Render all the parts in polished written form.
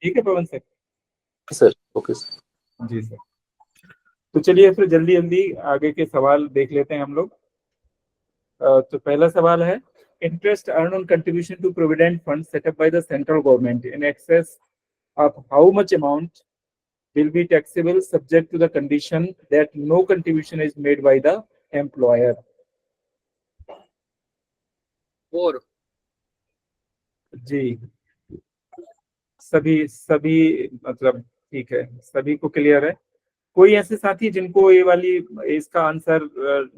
ठीक है Pawan sir? Sir okay sir. जी सर। तो चलिए फिर जल्दी जल्दी आगे के सवाल देख लेते हैं हम लोग। तो पहला सवाल है, interest earn on contribution to provident fund set up by the central government in excess of how much amount will be taxable subject to the condition that no contribution is made by the employer. Four. जी, सभी सभी मतलब ठीक है, सभी को clear है? कोई ऐसे साथी जिनको ये वाली इसका आंसर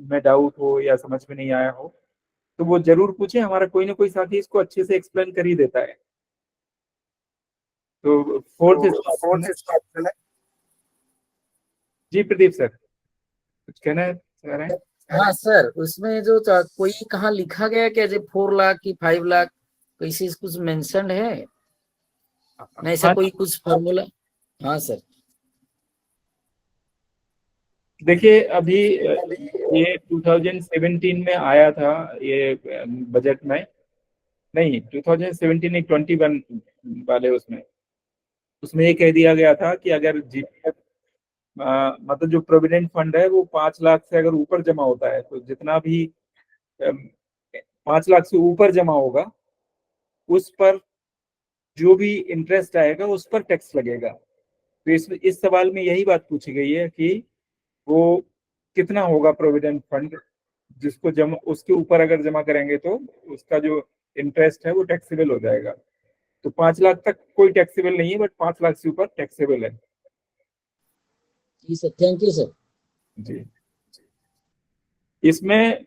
में डाउट हो या समझ में नहीं आया हो तो वो जरूर पूछे, हमारा कोई ना कोई साथी इसको अच्छे से एक्सप्लेन कर ही देता है। तो फोर्थ ऑप्शन है। जी प्रदीप सर, कुछ कहना चाह रहे हैं? हाँ सर, उसमें जो कोई कहाँ लिखा गया क्या, जो 4 लाख की 5 लाख कैसे कुछ मेंशन है ना, ऐसा कोई कुछ फॉर्मूला? हाँ सर। देखिए अभी ये 2017 में आया था ये बजट में, नहीं 2017 नहीं 21 वाले उसमें उसमें ये कह दिया गया था कि अगर जीपीएफ मतलब जो प्रोविडेंट फंड है वो 5 लाख से अगर ऊपर जमा होता है तो जितना भी 5 लाख से ऊपर जमा होगा उस पर जो भी इंटरेस्ट आएगा उस पर टैक्स लगेगा। तो इस सवाल में यही बात पूछी गई है कि वो कितना होगा प्रोविडेंट फंड जिसको जमा उसके ऊपर अगर जमा करेंगे तो उसका जो इंटरेस्ट है वो टैक्सेबल हो जाएगा। तो 5 लाख तक कोई टैक्सेबल नहीं है, बट 5 लाख से ऊपर टैक्सेबल है। जी सर, थैंक यू सर। जी, इसमें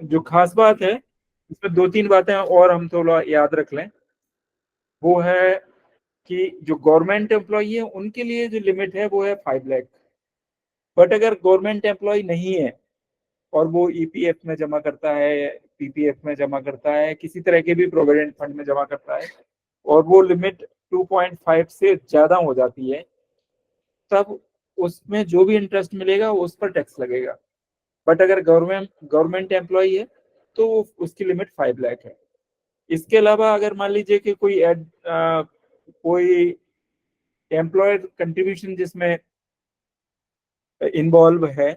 जो खास बात है इसमें 2-3 बातें और हम थोड़ा याद रख लें। वो है कि जो गवर्नमेंट एम्प्लॉई है उनके लिए जो लिमिट है वो है 5 लाख। बट अगर गवर्नमेंट एम्प्लॉय नहीं है और वो ईपीएफ में जमा करता है, पीपीएफ में जमा करता है, किसी तरह के भी प्रोविडेंट फंड में जमा करता है और वो लिमिट 2.5 से ज्यादा हो जाती है, तब उसमें जो भी इंटरेस्ट मिलेगा उस पर टैक्स लगेगा। बट अगर गवर्नमेंट एम्प्लॉय है तो उसकी लिमिट 5 लाख है। इसके अलावा अगर मान लीजिए कि कोई एम्प्लॉयर कंट्रीब्यूशन जिसमें इन्वॉल्व है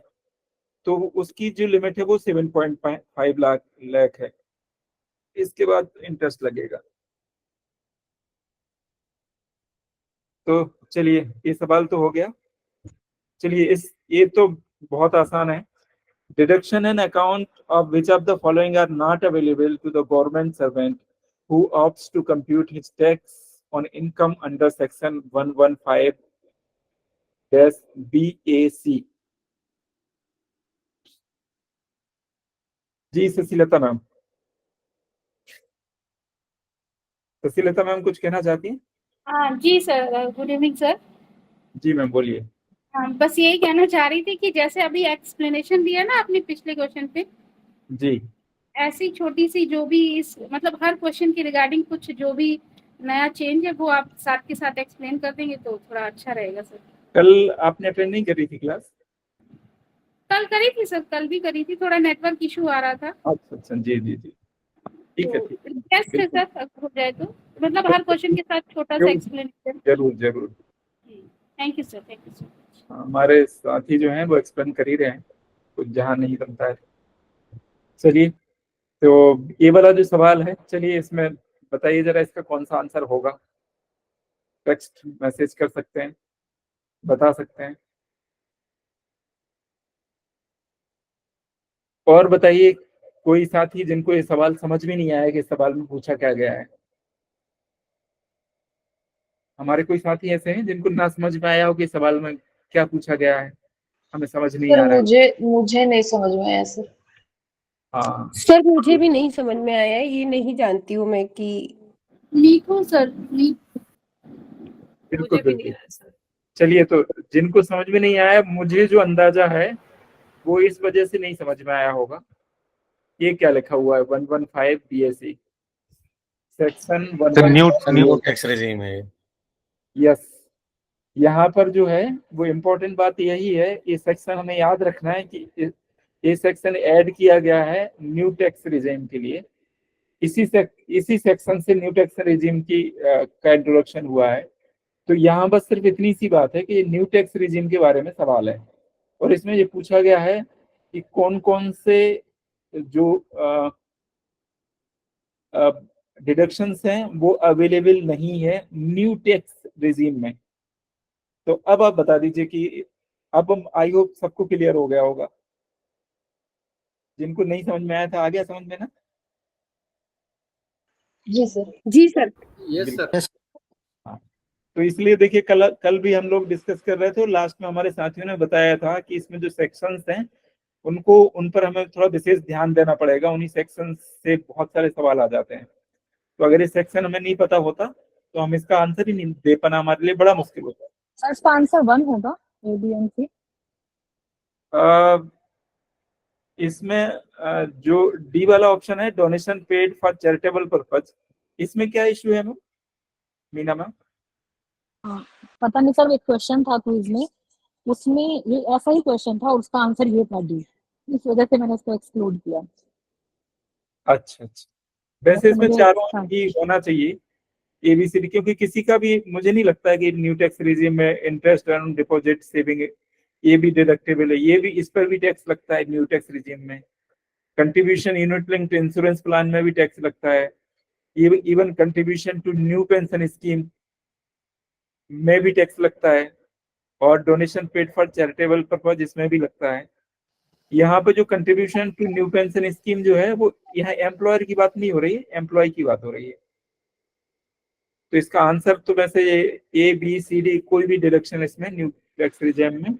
तो उसकी जो लिमिट है वो 7.5 लाख है। इसके बाद इंटरेस्ट लगेगा। तो चलिए ये सवाल तो हो गया। चलिए ये तो बहुत आसान है। Deduction an account of which of the following are not available to the government servant who opts to compute his tax on income under section 115-BAC। जी सुशीलता मैम, सुशीलता मैम कुछ कहना चाहती हैं? हाँ जी सर, गुड इवनिंग सर। जी ma'am बोलिए। हाँ, बस यही कहना चाह रही थी कि जैसे अभी एक्सप्लेनेशन दिया ना आपने पिछले क्वेश्चन पे, जी ऐसी छोटी सी जो भी इस मतलब हर क्वेश्चन की रिगार्डिंग कुछ जो भी नया चेंज है वो आप साथ के साथ एक्सप्लेन कर देंगे तो थोड़ा अच्छा रहेगा सर। कल आपने अटेंड नहीं करी थी क्लास? कल करी थी सर, कल भी करी थी, थोड़ा नेटवर्क इशू आ रहा था। अच्छा अच्छा, जी जी जी, ठीक है तो ठीक है, रिक्वेस्ट है बिल्कुल। सर, अगर हो जाए तो मतलब हर क्वेश्चन के साथ छोटा सा एक्सप्लेनेशन। जरूर जरूर। Thank you sir, thank you sir. हमारे साथी जो हैं वो एक्सप्लेन कर ही रहे हैं, कुछ जहाँ नहीं बनता है। चलिए, तो ये वाला जो सवाल है, चलिए इसमें बताइए जरा इसका कौन सा आंसर होगा। टेक्स्ट मैसेज कर सकते हैं, बता सकते हैं। और बताइए कोई साथी जिनको ये सवाल समझ में नहीं आया कि इस सवाल में पूछा क्या गया है। हमारे कोई साथी ऐसे हैं जिनको ना समझ में आया हो कि सवाल में क्या पूछा गया है, हमें समझ नहीं सर आ रहा है। मुझे नहीं समझ में आया सर। हाँ सर मुझे भी नहीं समझ में आया, ये नहीं जानती हूँ मैं कि लिखो सर, लिख। बिल्कुल मुझे भी नहीं बिल्कुल। आया सर। चलिए, तो जिनको समझ में नहीं आया, मुझे जो अंदाजा है वो इस वजह से नहीं समझ में आया होगा। ये क्या लिखा हुआ है 115 BAC section sir new 115। Tax regime है। यस, यहाँ पर जो है वो इम्पोर्टेंट बात यही है, ये सेक्शन हमें याद रखना है कि ये सेक्शन ऐड किया गया है न्यू टैक्स रिजीम के लिए। इसी सेक्शन से न्यू टैक्स रिजीम की का इंट्रोडक्शन हुआ है। तो यहाँ बस सिर्फ इतनी सी बात है कि न्यू टैक्स रिजीम के बारे में सवाल है, और इसमें ये पूछा गया है कि कौन कौन से जो डिडक्शंस हैं वो अवेलेबल नहीं है न्यू टैक्स रिजीम में। तो अब आप बता दीजिए कि अब आई होप सबको क्लियर हो गया होगा, जिनको नहीं समझ में आया था आ गया समझ में ना? जी सर। जी सर। Yes sir. हाँ, तो इसलिए देखिए कल भी हम लोग डिस्कस कर रहे थे और लास्ट में हमारे साथियों ने बताया था कि इसमें जो सेक्शंस हैं उनको उन पर हमें थोड़ा विशेष ध्यान देना पड़ेगा, उन्हीं सेक्शन से बहुत सारे सवाल आ जाते हैं। तो अगर ये सेक्शन हमें नहीं पता होता तो हम इसका आंसर ही नहीं दे पाना, हमारे लिए बड़ा मुश्किल होता है। सर इसका आंसर 1 होगा, ए बी एंड सी। इसमें जो डी वाला ऑप्शन है donation paid for charitable purpose, इसमें क्या इश्यू है मैम, मीना मैम? पता नहीं सर, एक क्वेश्चन था क्विज में, उसमें ये ऐसा ही क्वेश्चन था और उसका आंसर ये था डी, इस वजह से मैंने इसको एक्सक्लूड किया। अच्छा अच्छा, वैसे इसमें मुझे चारों हाँ। ही होना चाहिए एबीसीडी, क्योंकि किसी का भी मुझे नहीं लगता है कि न्यू टैक्स रिजीम में इंटरेस्ट अर्न डिपॉजिट सेविंग ये भी डिडक्टेबल है, ये भी इस पर भी टैक्स लगता है न्यू टैक्स रिजीम में। Contribution unit linked insurance plan में भी टैक्स लगता है, even contribution to new pension scheme में भी टैक्स लगता है, और donation paid for charitable purpose इसमें भी लगता है। यहाँ पे जो contribution to new pension scheme जो है वो यहाँ एम्प्लॉयर की बात नहीं हो रही है, एम्प्लॉय की बात हो रही है। तो इसका आंसर तो वैसे ए बी सी डी कोई भी डिडक्शन इसमें न्यू टैक्स रिजीम में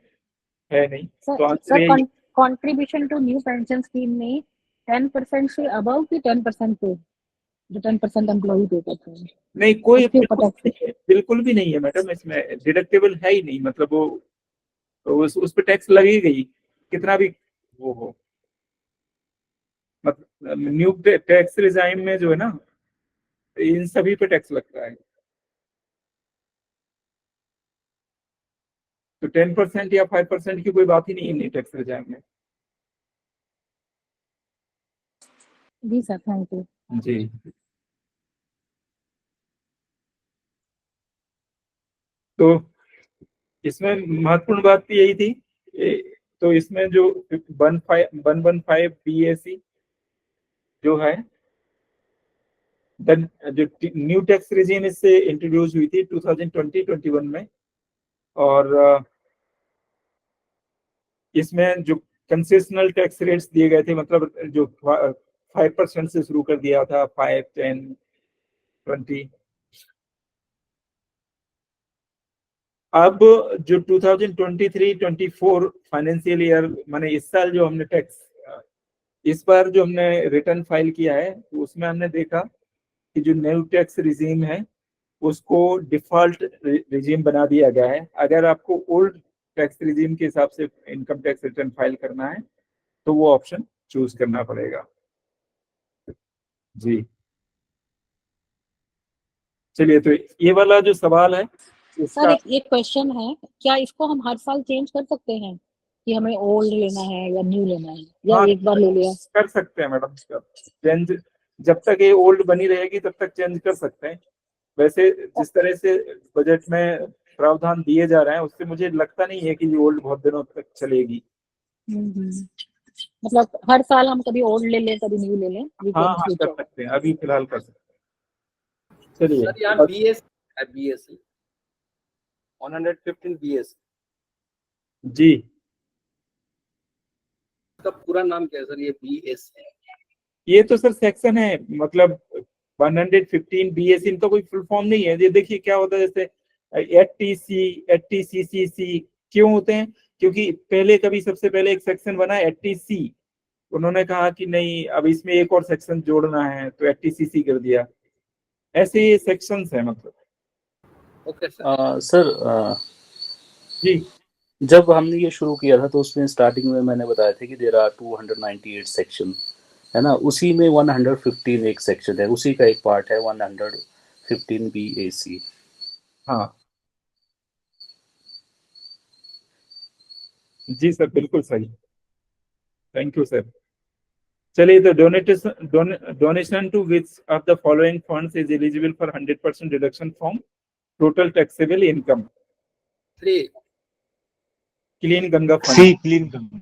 है नहीं, तो आंसर यही। Contribution to new pension scheme में 10% से अबव की 10% पे, जो 10% एम्प्लॉय पे करते हैं, नहीं कोई उसके ऊपर टैक्स। बिल्कुल भी नहीं है मैडम, इसमें डिडक्टेबल है ही नहीं, मतलब वो उस पर टैक्स लगेगा ही कितना भी वो हो। मतलब न्यू टैक्स रिजाइम में जो है ना इन सभी पे टैक्स लगता है, तो 10% या 5% की कोई बात ही नहीं है न्यू टैक्स रिजाइम में। जी सर, थैंक यू। जी, तो इसमें महत्वपूर्ण बात तो यही थी। तो इसमें जो 115 BAC जो है जो न्यू टैक्स रिजीम इससे इंट्रोड्यूस हुई थी 2020-21 में, और इसमें जो कंसेशनल टैक्स रेट्स दिए गए थे, मतलब जो 5% से शुरू कर दिया था, 5, 10, 20। अब जो 2023-24 फाइनेंशियल ईयर माने इस साल जो हमने टैक्स इस बार जो हमने रिटर्न फाइल किया है तो उसमें हमने देखा कि जो न्यू टैक्स रिजीम है उसको डिफॉल्ट रिजीम बना दिया गया है। अगर आपको ओल्ड टैक्स रिजीम के हिसाब से इनकम टैक्स रिटर्न फाइल करना है तो वो ऑप्शन चूज करना पड़ेगा। जी, चलिए, तो ये वाला जो सवाल है सर इसका एक क्वेश्चन है, क्या इसको हम हर साल चेंज कर सकते हैं कि हमें ओल्ड लेना है या न्यू लेना है, या हाँ, एक बार ले लिया? कर सकते हैं मैडम, चेंज जब तक ये ओल्ड बनी रहेगी तब तक चेंज कर सकते हैं। वैसे जिस तरह से बजट में प्रावधान दिए जा रहे हैं उससे मुझे लगता नहीं है कि ये ओल्ड बहुत दिनों तक चलेगी। मतलब हर साल हम कभी ओल्ड ले लें कभी न्यू ले लें? हाँ हाँ, कर सकते हैं, अभी फिलहाल कर सकते हैं। चलिए, सर यहाँ BS है, BS 115 BS जी, का पूरा नाम क्या है सर? ये BS है, ये तो सर सेक्शन है, मतलब 115 BS इनका कोई फुल फॉर्म नहीं है। ये देखिए क्या होता है, जैसे 80C 80CCC क्यों होते हैं, क्योंकि पहले कभी सबसे पहले एक सेक्शन बना 80C, उन्होंने कहा कि नहीं अब इसमें एक और सेक्शन जोड़ना है तो 80CC कर दिया। ऐसे ये सेक्शंस है मतलब। Okay sir. सर जी, जब हमने ये शुरू किया था तो उसमें स्टार्टिंग में मैंने बताया था कि देयर आर 298 सेक्शन, है ना, उसी में 115 एक सेक्शन है, उसी का एक पार्ट है 115 BAC। हाँ जी सर, बिल्कुल सही, थैंक यू सर। चलिए, तो donation to which of the following funds is eligible for 100% deduction from total taxable income, 3 clean Ganga fund. C clean Ganga.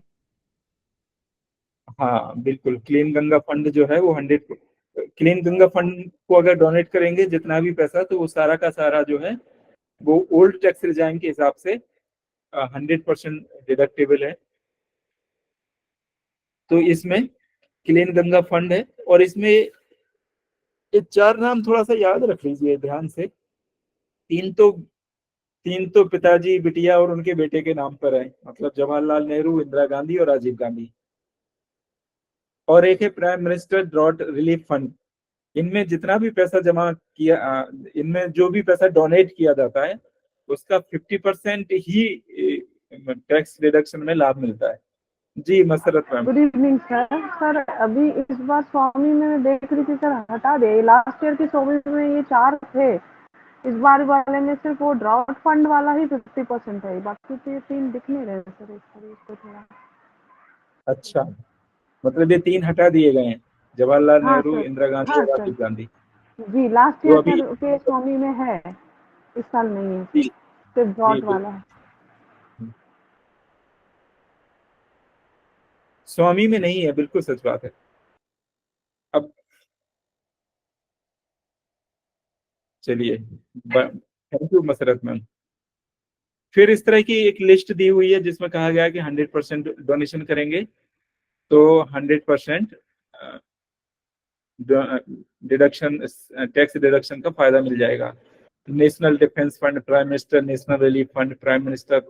हाँ बिल्कुल, क्लीन गंगा फंड जो है वो 100, क्लीन गंगा फंड को अगर डोनेट करेंगे जितना भी पैसा, तो वो सारा का सारा जो है वो ओल्ड टैक्स रिजाइम के हिसाब से 100% डिडक्टेबल है। तो इसमें क्लीन गंगा फंड है, और इसमें ये 4 नाम थोड़ा सा याद रख लीजिए ध्यान से। तीन तो पिताजी, बिटिया और उनके बेटे के नाम पर है, मतलब जवाहरलाल नेहरू, इंदिरा गांधी और राजीव गांधी। और एक है prime minister drought relief fund. इनमें जितना भी पैसा जमा किया, इनमें जो भी पैसा डोनेट किया जाता है उसका 50% ही टैक्स डिडक्शन में लाभ मिलता है। जी Masrat ma'am. Good evening sir. Sir अभी इस बार स्वामी में मैं देख रही थी सर, हटा दे, लास्ट ईयर की स्वामी में ये 4 थे, इस बार वाले में सिर्फ वो ड्राउट फंड वाला ही 50% है, बाकी तो ये 3 दिख नहीं रहे सर। इसको थोड़ा अच्छा, मतलब ये 3 हटा दिए गए हैं, जवाहरलाल हाँ नेहरू, सर, इंदिरा गांधी हाँ और सर राजीव गांधी। जी, लास्ट तो ईयर अभी सर के स्वामी में है, इस साल नहीं है, जी सिर्फ जी ड्राउट वाला है। स्वामी में नहीं है, बिल्कुल सच बात है। अब चलिए, थैंक यू मसरत मैम। फिर इस तरह की एक लिस्ट दी हुई है जिसमें कहा गया है कि 100% डोनेशन करेंगे तो 100% डिडक्शन, टैक्स डिडक्शन का फायदा मिल जाएगा। National defence fund, prime minister national relief fund, prime minister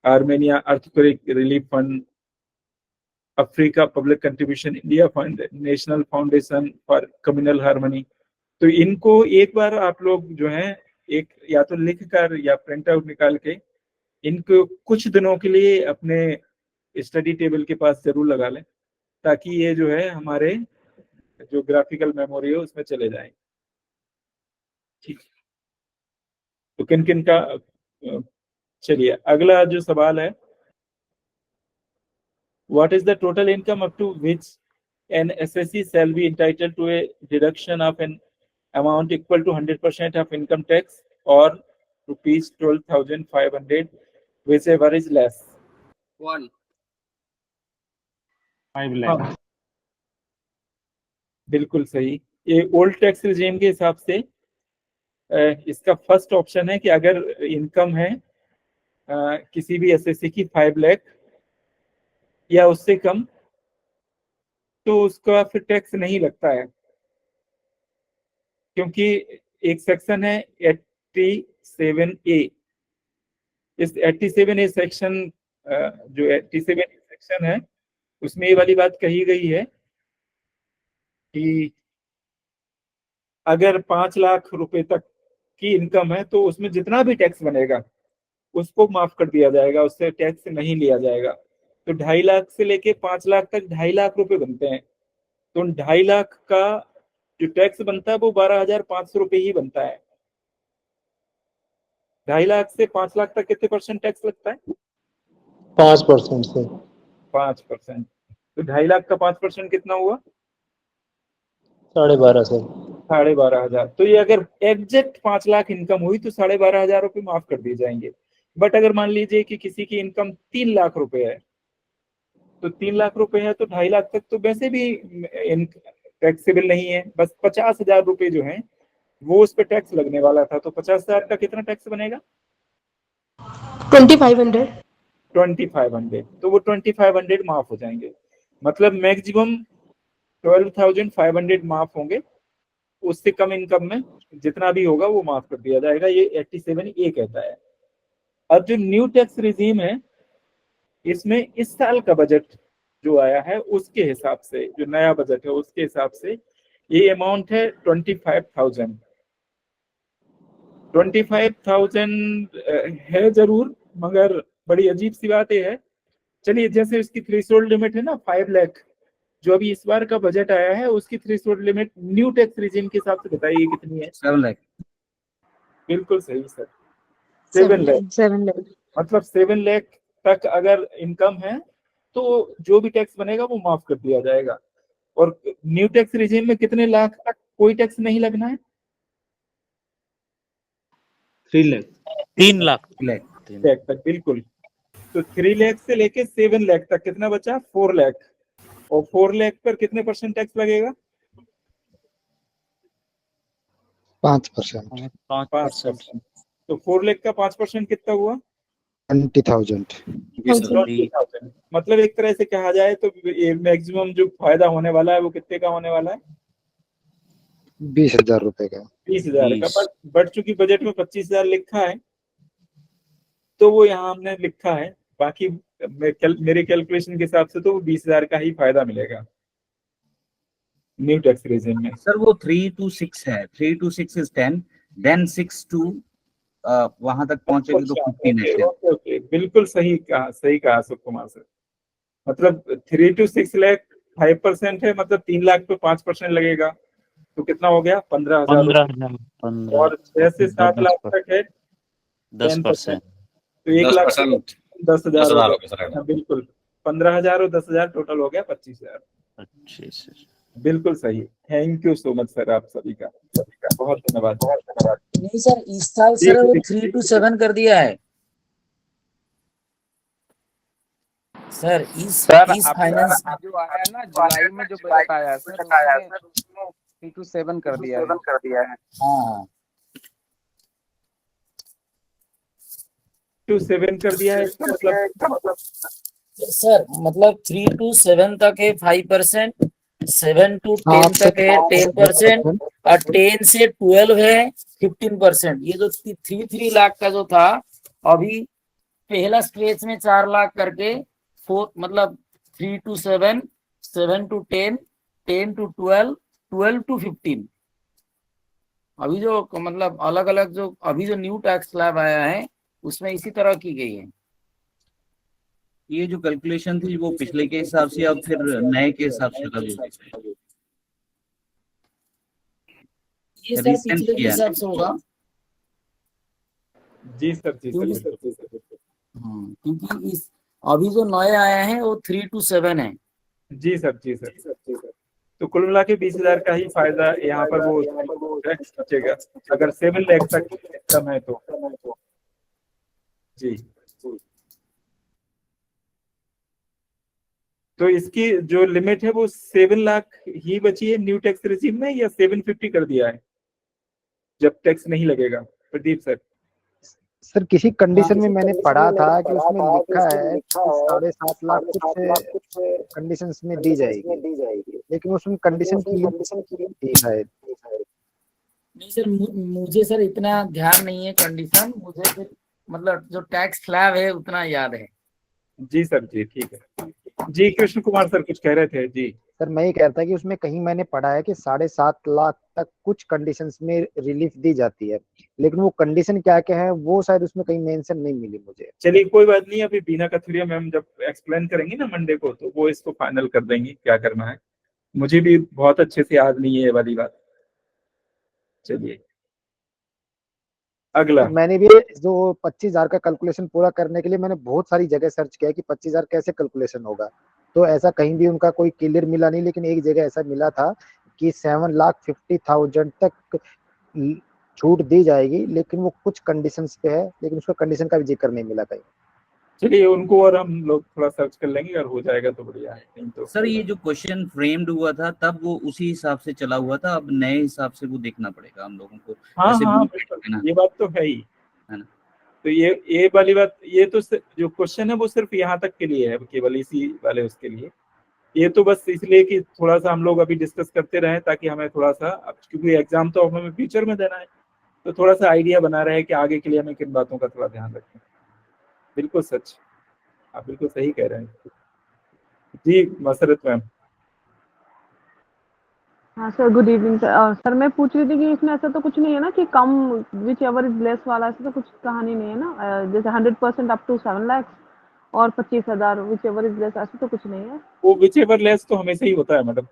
Armenia earthquake relief fund, Africa public contribution India fund, national foundation for communal harmony. तो इनको एक बार आप लोग जो है एक या तो लिख कर या प्रिंट आउट निकाल के इनको कुछ दिनों के लिए अपने स्टडी टेबल के पास जरूर लगा लें, ताकि ये जो है हमारे जो ग्राफिकल मेमोरी है उसमें चले जाएं। ठीक, तो किन किन का, चलिए अगला जो सवाल है, what is the total income up to which an SSC shall be entitled to a deduction of an amount equal to 100% of income tax or rupees 12,500, whichever is less. 1 5 हाँ लाख। बिल्कुल सही। ये ओल्ड टैक्स रिजीम के हिसाब से इसका first option है कि अगर इनकम है किसी भी एसएससी की 5 लाख या उससे कम, तो उसका फिर टैक्स नहीं लगता है, क्योंकि एक सेक्शन है 87A। इस 87A सेक्शन, जो 87A सेक्शन है उसमें ये वाली बात कही गई है कि अगर 5 लाख रुपए तक की इनकम है तो उसमें जितना भी टैक्स बनेगा उसको माफ कर दिया जाएगा, उससे टैक्स नहीं लिया जाएगा। तो 2.5 लाख से लेके 5 लाख तक 2.5 लाख रुपए बनते हैं, तो 2.5 लाख का जो टैक्स बनता है वो 12,500 रुपए ही बनता है। 2.5 लाख से 5 लाख तक कितने परसेंट टैक्स लगता है? 5% से 5%। तो 2.5 लाख का 5% कितना हुआ? 12.5 से 12,500। तो ये अगर एग्जैक्ट 5 लाख इनकम हुई तो 12,500 रुपये माफ कर दिए जाएंगे। बट अगर मान लीजिए कि किसी की इनकम 3 लाख रुपए है, तो 3 लाख रुपए है तो 2.5 लाख तक तो वैसे भी टैक्सेबल नहीं है, बस 50,000 रुपए जो है वो उस पर टैक्स लगने वाला था। तो 50,000 का कितना टैक्स बनेगा? 2500। 2500। तो वो 2500 माफ हो जाएंगे, मतलब मैक्सिमम 12,500 माफ होंगे। उससे कम इनकम में जितना भी होगा वो माफ कर दिया जाएगा, ये 87A कहता है। अब जो न्यू टैक्स रिजीम है इसमें इस साल का बजट जो आया है उसके हिसाब से, जो नया बजट है उसके हिसाब से ये अमाउंट है 25,000। 25,000 है जरूर, मगर बड़ी अजीब सी बात यह है, चलिए जैसे इसकी थ्रेशोल्ड लिमिट है ना 5 लाख, जो अभी इस बार का बजट आया है उसकी threshold limit new tax regime के हिसाब से बताइए कितनी है? 7 लाख। बिल्कुल सही सर, 7 लाख। 7 लाख। मतलब 7 लाख तक अगर इनकम है तो जो भी टैक्स बनेगा वो माफ कर दिया जाएगा। और न्यू टैक्स रिजीम में कितने लाख तक कोई टैक्स नहीं लगना है? 3 लाख लाख तक, बिल्कुल। तो 3 लाख से लेके 7 लाख तक कितना बचा? 4 लाख। और 4 लाख पर कितने % टैक्स लगेगा? 5%। 5%। तो 4 लाख का 5% कितना हुआ? 20,000। 20,000। मतलब एक तरह से कहा जाए तो मैक्सिमम जो फायदा होने वाला है वो कितने का होने वाला है? 20,000 रुपए का। 20,000 का। बट चूंकि बजट में 25,000 लिखा है तो वो यहाँ हमने लिखा है। बाकी मेरे कैलकुलेशन के हिसाब से तो वो 20,000 का ही फायदा मिलेगा न्यू टैक्स रेजिम में। सर वो 3 to 6 है, 3 to 6 is 10, then 6 to वहां तक पहुंचेगी तो 15 है। ओके, बिल्कुल सही कहा अशोक कुमार सर। मतलब 3 to 6 लाख 5% है, मतलब 3 लाख पे 5% लगेगा तो कितना हो गया? 15,000 रुपए। और 6 से 7 लाख तक है 10%, तो 1 लाख 10,000 हो गया। हाँ, बिल्कुल 15,000 और 10,000 टोटल हो गया 25,000। अच्छे से। बिल्कुल सही। Thank you so much sir, आप सभी का बहुत धन्यवाद। नहीं सर, इस साल सर वो 3 to 7 कर दिया है सर। इस फाइनेंस जो आया है ना जुलाई में, जो बजट आया है सर, उसमें 3 to 7 कर दिया है। हाँ 2 7 कर दिया है, इसका मतलब सर, मतलब 3 to 7 तक है 5%, 7 to 10 तक है 10%, और 10 से 12 है 15%। ये जो 3 लाख का जो था, अभी पहला स्ट्रेच में 4 लाख करके 4, मतलब 3 to 7, 7 to 10, 10 to 12, 12 to 15। अभी जो मतलब अलग अलग जो अभी जो न्यू टैक्स स्लैब आया है उसमें इसी तरह की गई है। ये जो कैलकुलेशन थी वो पिछले के हिसाब से अब फिर नए के हिसाब से अलग होगी। ये सर पिछले के हिसाब से होगा। जी सर, जी सर। क्योंकि इस अभी जो नए आए हैं वो 3 to 7 है। जी सर, जी सर। तो कुल मिला के 20,000 का ही फायदा यहाँ पर वो टैक्स बचेगा अगर 7 लाख तक कम है तो। जी, तो इसकी जो लिमिट है वो 7 लाख ही बची है न्यू टैक्स रेजिम में, या 750 कर दिया है जब टैक्स नहीं लगेगा? प्रदीप सर। सर किसी कंडीशन में मैंने पढ़ा था कि उसमें लिखा है कि 7.5 लाख कुछ कंडीशंस में दी जाएगी, लेकिन उसमें कंडीशन की शायद। नहीं सर, मुझे सर इतना ध्यान नहीं है कंडीशन, मुझे सिर्फ मतलब जो टैक्स स्लैब है उतना याद है। जी सर, जी ठीक है। जी कृष्ण कुमार सर कुछ कह रहे थे। जी सर मैं ये कह रहा था कि उसमें कहीं मैंने पढ़ा है कि 7.5 लाख तक कुछ कंडीशंस में रिलीफ दी जाती है, लेकिन वो कंडीशन क्या क्या है वो शायद उसमें कहीं मेंशन नहीं मिली मुझे। चलिए कोई बात नहीं, अभी बीना कथुरिया मैम जब एक्सप्लेन करेंगी ना मंडे को तो वो इसको फाइनल कर देंगी क्या करना है। मुझे भी बहुत अच्छे से याद नहीं है ये वाली बात। चलिए अगला। तो मैंने भी जो 25,000 का कैलकुलेशन पूरा करने के लिए मैंने बहुत सारी जगह सर्च किया कि 25,000 कैसे कैलकुलेशन होगा, तो ऐसा कहीं भी उनका कोई क्लियर मिला नहीं, लेकिन एक जगह ऐसा मिला था कि 7,50,000 तक छूट दी जाएगी, लेकिन वो कुछ कंडीशंस पे है, लेकिन उसका कंडीशन का भी जिक्र नहीं मिला कहीं। चलिए उनको और हम लोग थोड़ा सर्च कर लेंगे, अगर हो जाएगा तो बढ़िया है, नहीं तो सर ये जो क्वेश्चन फ्रेम्ड हुआ था तब वो उसी हिसाब से चला हुआ था, अब नए हिसाब से वो देखना पड़ेगा हम लोगों को। हाँ बिल्कुल, ये बात तो है ही है ना। तो ये वाली बात, ये तो जो क्वेश्चन है वो सिर्फ यहाँ तक के लिए है, केवल इसी वाले उसके लिए। ये तो बस इसलिए कि थोड़ा सा हम लोग अभी डिस्कस करते रहे ताकि हमें थोड़ा सा, क्योंकि एग्जाम तो हमें फ्यूचर में देना है, तो थोड़ा सा आइडिया बना रहे कि आगे के लिए हमें किन बातों का थोड़ा ध्यान रखें। बिल्कुल सच, आप बिल्कुल सही कह रहे हैं। जी मसरत मैम। हाँ sir, good evening sir. Sir मैं पूछ रही थी कि इसमें ऐसा तो कुछ नहीं है ना कि कम विच एवर इज लेस वाला, ऐसा तो कुछ कहानी नहीं है ना? जैसे 100% अप टू 7 लाख और 25,000 विच एवर इज लेस, ऐसा तो कुछ नहीं है? वो विच एवर लेस तो हमेशा ही होता है मैडम।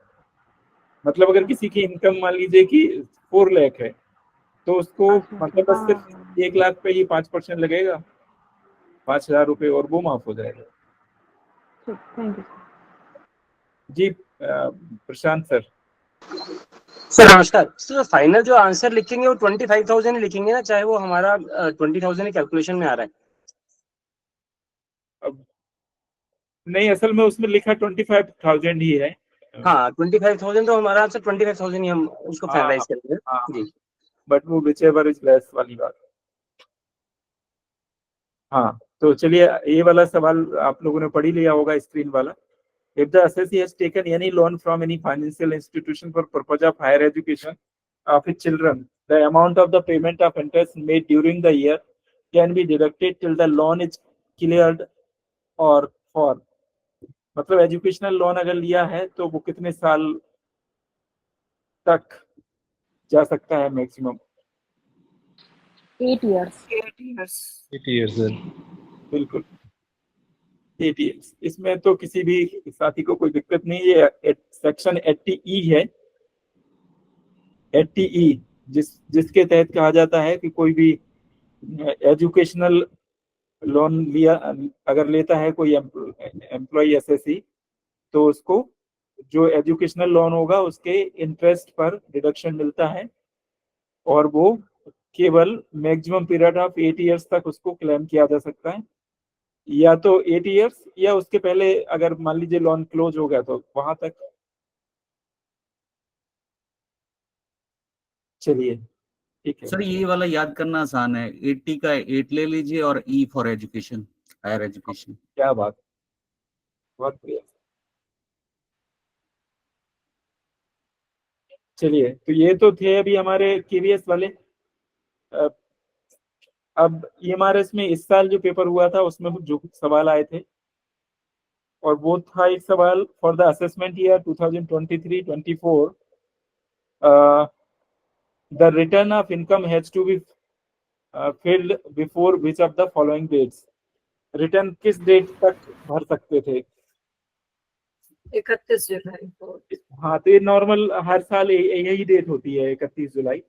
मतलब अगर किसी की इनकम मान लीजिए कि 4 लाख है तो उसको मतलब बस सिर्फ 1 लाख पे ही 5% लगेगा, 5,000 रुपये, और वो माफ हो जाएगा। Thank you. जी प्रशांत सर। सर नमस्कार सर, फाइनल जो आंसर लिखेंगे वो 25,000 लिखेंगे ना, चाहे वो हमारा 20,000 कैलकुलेशन में आ रहा है। अब नहीं, असल में उसमें लिखा 25,000 ही है। हाँ 25,000 तो हमारा आंसर 25,000 ही हम उसको फाइनलाइज करेंगे जी। बट वो whichever is less वाली बात। हाँ, तो चलिए ये वाला सवाल आप लोगों ने पढ़ ही लिया होगा, स्क्रीन वाला। If the assessee has taken any loan from any financial institution for purpose of higher education of his children, the amount of the payment of interest made during the year can be deducted till the loan is cleared or for। मतलब educational loan अगर लिया है तो वो कितने साल तक जा सकता है मैक्सिमम? 8 years। 8 years sir. बिल्कुल 8 years। इसमें तो किसी भी साथी को कोई दिक्कत नहीं है। सेक्शन 80E है, 80E, जिसके तहत कहा जाता है कि कोई भी एजुकेशनल लोन लिया अगर लेता है कोई एम्प्लॉय एसएससी, तो उसको जो एजुकेशनल लोन होगा उसके इंटरेस्ट पर डिडक्शन मिलता है, और वो केवल मैक्सिमम पीरियड ऑफ 8 इयर्स तक उसको क्लेम किया जा सकता है, या तो 8 इयर्स या उसके पहले अगर मान लीजिए लोन क्लोज हो गया तो वहां तक। चलिए ठीक है सर ये वाला याद करना आसान है, 80 का 8 ले लीजिए और E for education, higher education. क्या बात, बहुत बढ़िया। चलिए, तो ये तो थे अभी हमारे केवीएस वाले। अब ईएमआरएस में इस साल जो पेपर हुआ था उसमें जो सवाल आए थे, और वो था एक सवाल for the assessment year 2023-24, the return of income has to be filed before which of the following dates. Return किस डेट तक भर सकते थे? 31 जुलाई। हाँ, तो ये नॉर्मल हर साल यही डेट होती है, 31 जुलाई।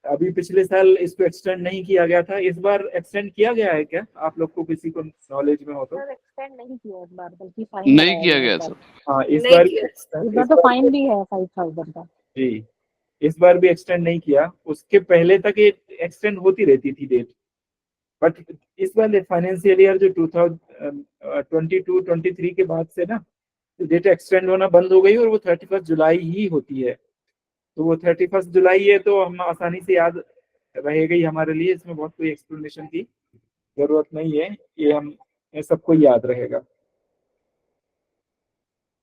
अभी पिछले साल इसको एक्सटेंड नहीं किया गया था, इस बार एक्सटेंड किया गया है क्या? आप लोग को किसी को नॉलेज में हो तो? सर एक्सटेंड नहीं किया इस बार, बल्कि फाइन नहीं किया गया सर। हाँ, इस नहीं बार किया। इस बार तो फाइन भी है 5,000 का। जी, इस बार भी एक्सटेंड नहीं किया। उसके पहले तक ये एक्सटेंड होती रहती थी डेट, बट इस बार फाइनेंशियल ईयर जो 2022-23 के बाद से ना डेट एक्सटेंड होना बंद हो गई, और वो 31 जुलाई ही होती है। तो वो 31 जुलाई है, तो हम आसानी से याद रहेगा ही हमारे लिए, इसमें बहुत कोई एक्सप्लेनेशन की जरूरत नहीं है, ये सबको याद रहेगा।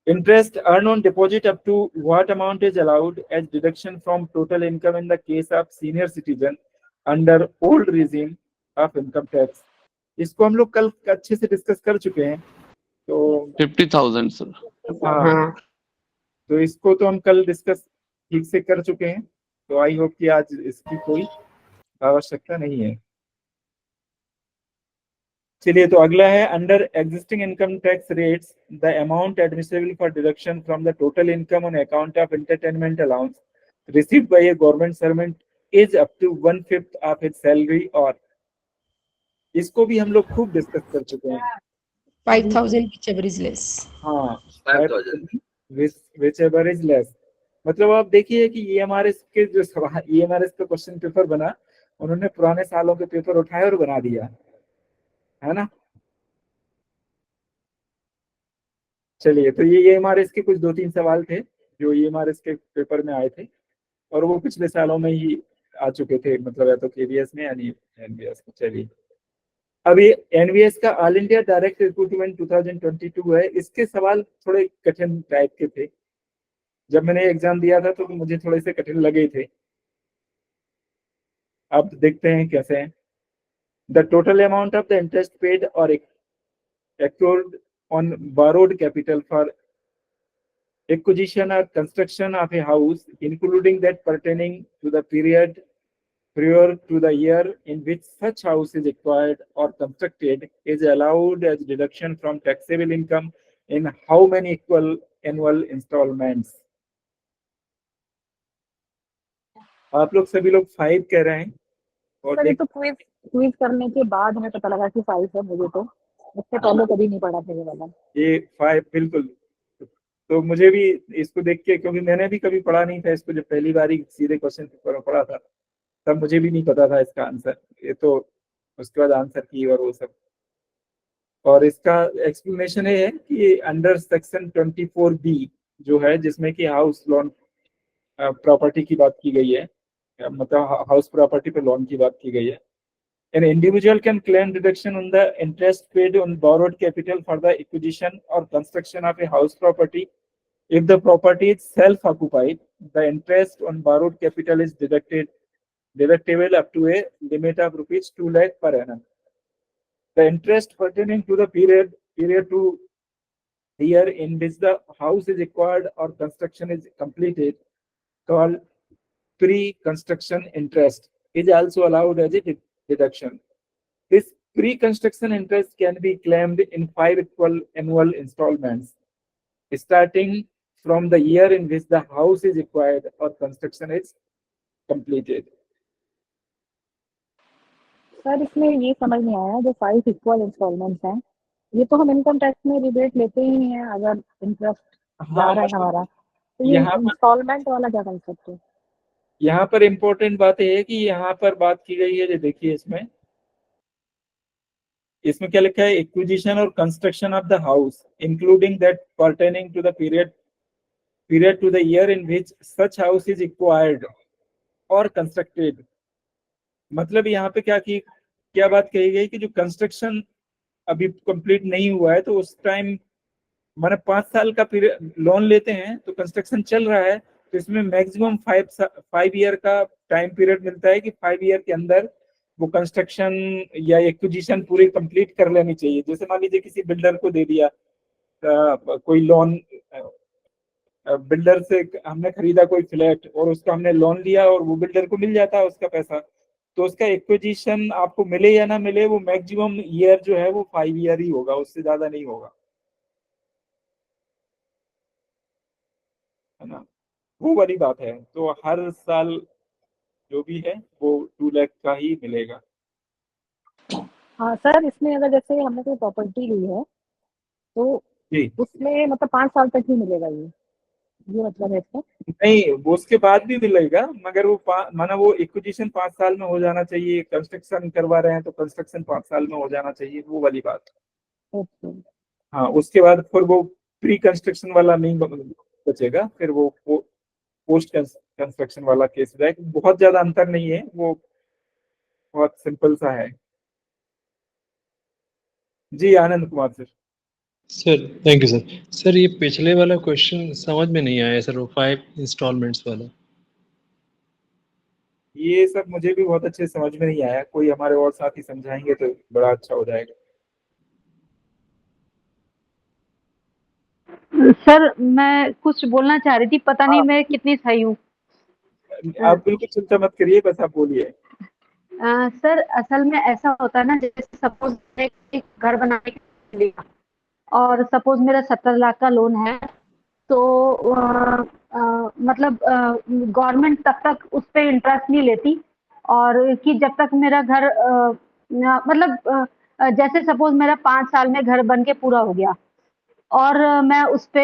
Interest earned on deposit up to what amount is allowed as deduction from total income in the case of senior citizen under old regime of income tax। इसको हम लोग कल अच्छे से डिस्कस कर चुके हैं, तो 50,000 सर। हाँ, तो इसको तो हम कल डिस्कस ठीक से कर चुके हैं, तो आई होप कि आज इसकी कोई आवश्यकता नहीं है। चलिए, तो अगला है under existing income tax rates the amount admissible for deduction from the total income on account of entertainment allowance received by a government servant is up to 1/5 of his salary, और इसको भी हम लोग खूब डिस्कस कर चुके हैं। 5,000 whichever is less। हाँ, 5,000 whichever is less। मतलब आप देखिए कि ईएमआरएस के जो सवाल, ईएमआरएस का क्वेश्चन पेपर बना, उन्होंने पुराने सालों के पेपर उठाए और बना दिया है ना। चलिए, तो ये ईएमआरएस के कुछ 2-3 सवाल थे जो ईएमआरएस के पेपर में आए थे, और वो पिछले सालों में ही आ चुके थे, मतलब या तो केवीएस में यानी एनवीएस में। चलिए, अभी एनवीएस का ऑल इंडिया डायरेक्ट रिक्रूटमेंट 2022 है, इसके सवाल थोड़े कठिन टाइप के थे। जब मैंने एग्जाम दिया था तो मुझे थोड़े से कठिन लगे थे। अब देखते हैं कैसे हैं। The total amount of the interest paid और accrued on borrowed capital for acquisition or construction of a house, including that pertaining to the period prior to the year in which such house is acquired or constructed, is allowed as deduction from taxable income in how many equal annual installments? आप लोग सभी लोग 5 कह रहे हैं, और sir ये तो क्विज करने के बाद हमें पता लगा कि 5 है, मुझे तो इससे पहले कभी नहीं पढ़ा था ये वाला। ये 5 बिल्कुल। तो मुझे भी इसको देख के, क्योंकि मैंने भी कभी पढ़ा नहीं था इसको, जब पहली बार ही सीधे क्वेश्चन पेपर में पढ़ा था तब मुझे भी नहीं पता था इसका आंसर। ये तो उसके बाद आंसर की और वो सब। और इसका एक्सप्लेनेशन ये है कि अंडर सेक्शन 24B जो है, जिसमें कि हाउस लोन प्रॉपर्टी की बात की गई है, मतलब हाउस प्रॉपर्टी पे लोन की बात की गई है। An individual can claim deduction on the interest paid on borrowed capital for the acquisition or construction of a house property. If the property is self-occupied, the interest on borrowed capital is deductible up to a limit of rupees 2 lakh per annum. The interest pertaining to the period to the year in which the house is acquired or construction is completed, called pre-construction interest, is also allowed as a deduction. This pre-construction interest can be claimed in 5 equal annual installments, starting from the year in which the house is acquired or construction is completed. Sir इसमें ये समझ नहीं आया, जो 5 equal installments हैं, ये तो हम इनकम टैक्स में रिबेट लेते ही हैं अगर इंटरेस्ट जा रहा है हमारा, तो ये इंस्टॉलमेंट वाला क्या कंसेप्ट है? यहाँ पर इम्पोर्टेंट बात ये है कि यहाँ पर बात की गई है, जो देखिए इसमें क्या लिखा है, एक्विजिशन और construction of the house including that pertaining to the period to the year in which such house is acquired और कंस्ट्रक्टेड। मतलब यहाँ पे क्या बात कही गई कि जो कंस्ट्रक्शन अभी कंप्लीट नहीं हुआ है, तो उस टाइम मैंने 5 साल का पीरियड लोन लेते हैं, तो कंस्ट्रक्शन चल रहा है, तो इसमें मैक्सिमम 5 ईयर का टाइम पीरियड मिलता है कि 5 ईयर के अंदर वो कंस्ट्रक्शन या एक्विजिशन पूरी कंप्लीट कर लेनी चाहिए। जैसे मान लीजिए किसी बिल्डर को दे दिया कोई लोन, बिल्डर से हमने खरीदा कोई फ्लैट और उसका हमने लोन लिया और वो बिल्डर को मिल जाता है उसका पैसा, तो उसका एक्विजिशन आपको मिले या ना मिले, वो मैक्सिमम ईयर जो है वो 5 ईयर ही होगा, उससे ज्यादा नहीं होगा, है ना। वो वाली बात है। तो हर साल जो भी है वो 2 लाख का ही मिलेगा। हाँ सर, इसमें अगर जैसे हमने कोई प्रॉपर्टी ली है तो उसमें मतलब 5 साल तक ही मिलेगा ये मतलब है इसका? नहीं, वो उसके बाद भी मिलेगा, मगर वो माना वो एक्विजिशन 5 साल में हो जाना चाहिए, कंस्ट्रक्शन करवा रहे हैं तो कंस्ट्रक्शन 5 साल में हो जाना चाहिए, वो वाली बात। हाँ, उसके बाद फिर वो प्री कंस्ट्रक्शन वाला नहीं बचेगा, फिर वो पोस्ट कंस्ट्रक्शन वाला केस हो जाएगा। बहुत ज्यादा अंतर नहीं है, वो बहुत सिंपल सा है। जी Anand Kumar sir. Sir thank you sir. Sir ये पिछले वाला क्वेश्चन समझ में नहीं आया सर, वो 5 इंस्टॉलमेंट्स वाला। ये सब मुझे भी बहुत अच्छे समझ में नहीं आया, कोई हमारे और साथी समझाएंगे तो बड़ा अच्छा हो जाएगा। सर मैं कुछ बोलना चाह रही थी, पता नहीं मैं कितनी सही हूँ। आप बिल्कुल चिंता मत करिए, बस आप बोलिए। सर असल में ऐसा होता है ना, जैसे सपोज एक घर बनाने के लिए और सपोज मेरा 70 लाख का लोन है, तो मतलब गवर्नमेंट तब तक उस पर इंटरेस्ट नहीं लेती, और कि जब तक मेरा घर मतलब जैसे सपोज मेरा 5 साल में घर बन के पूरा हो गया और मैं उस पे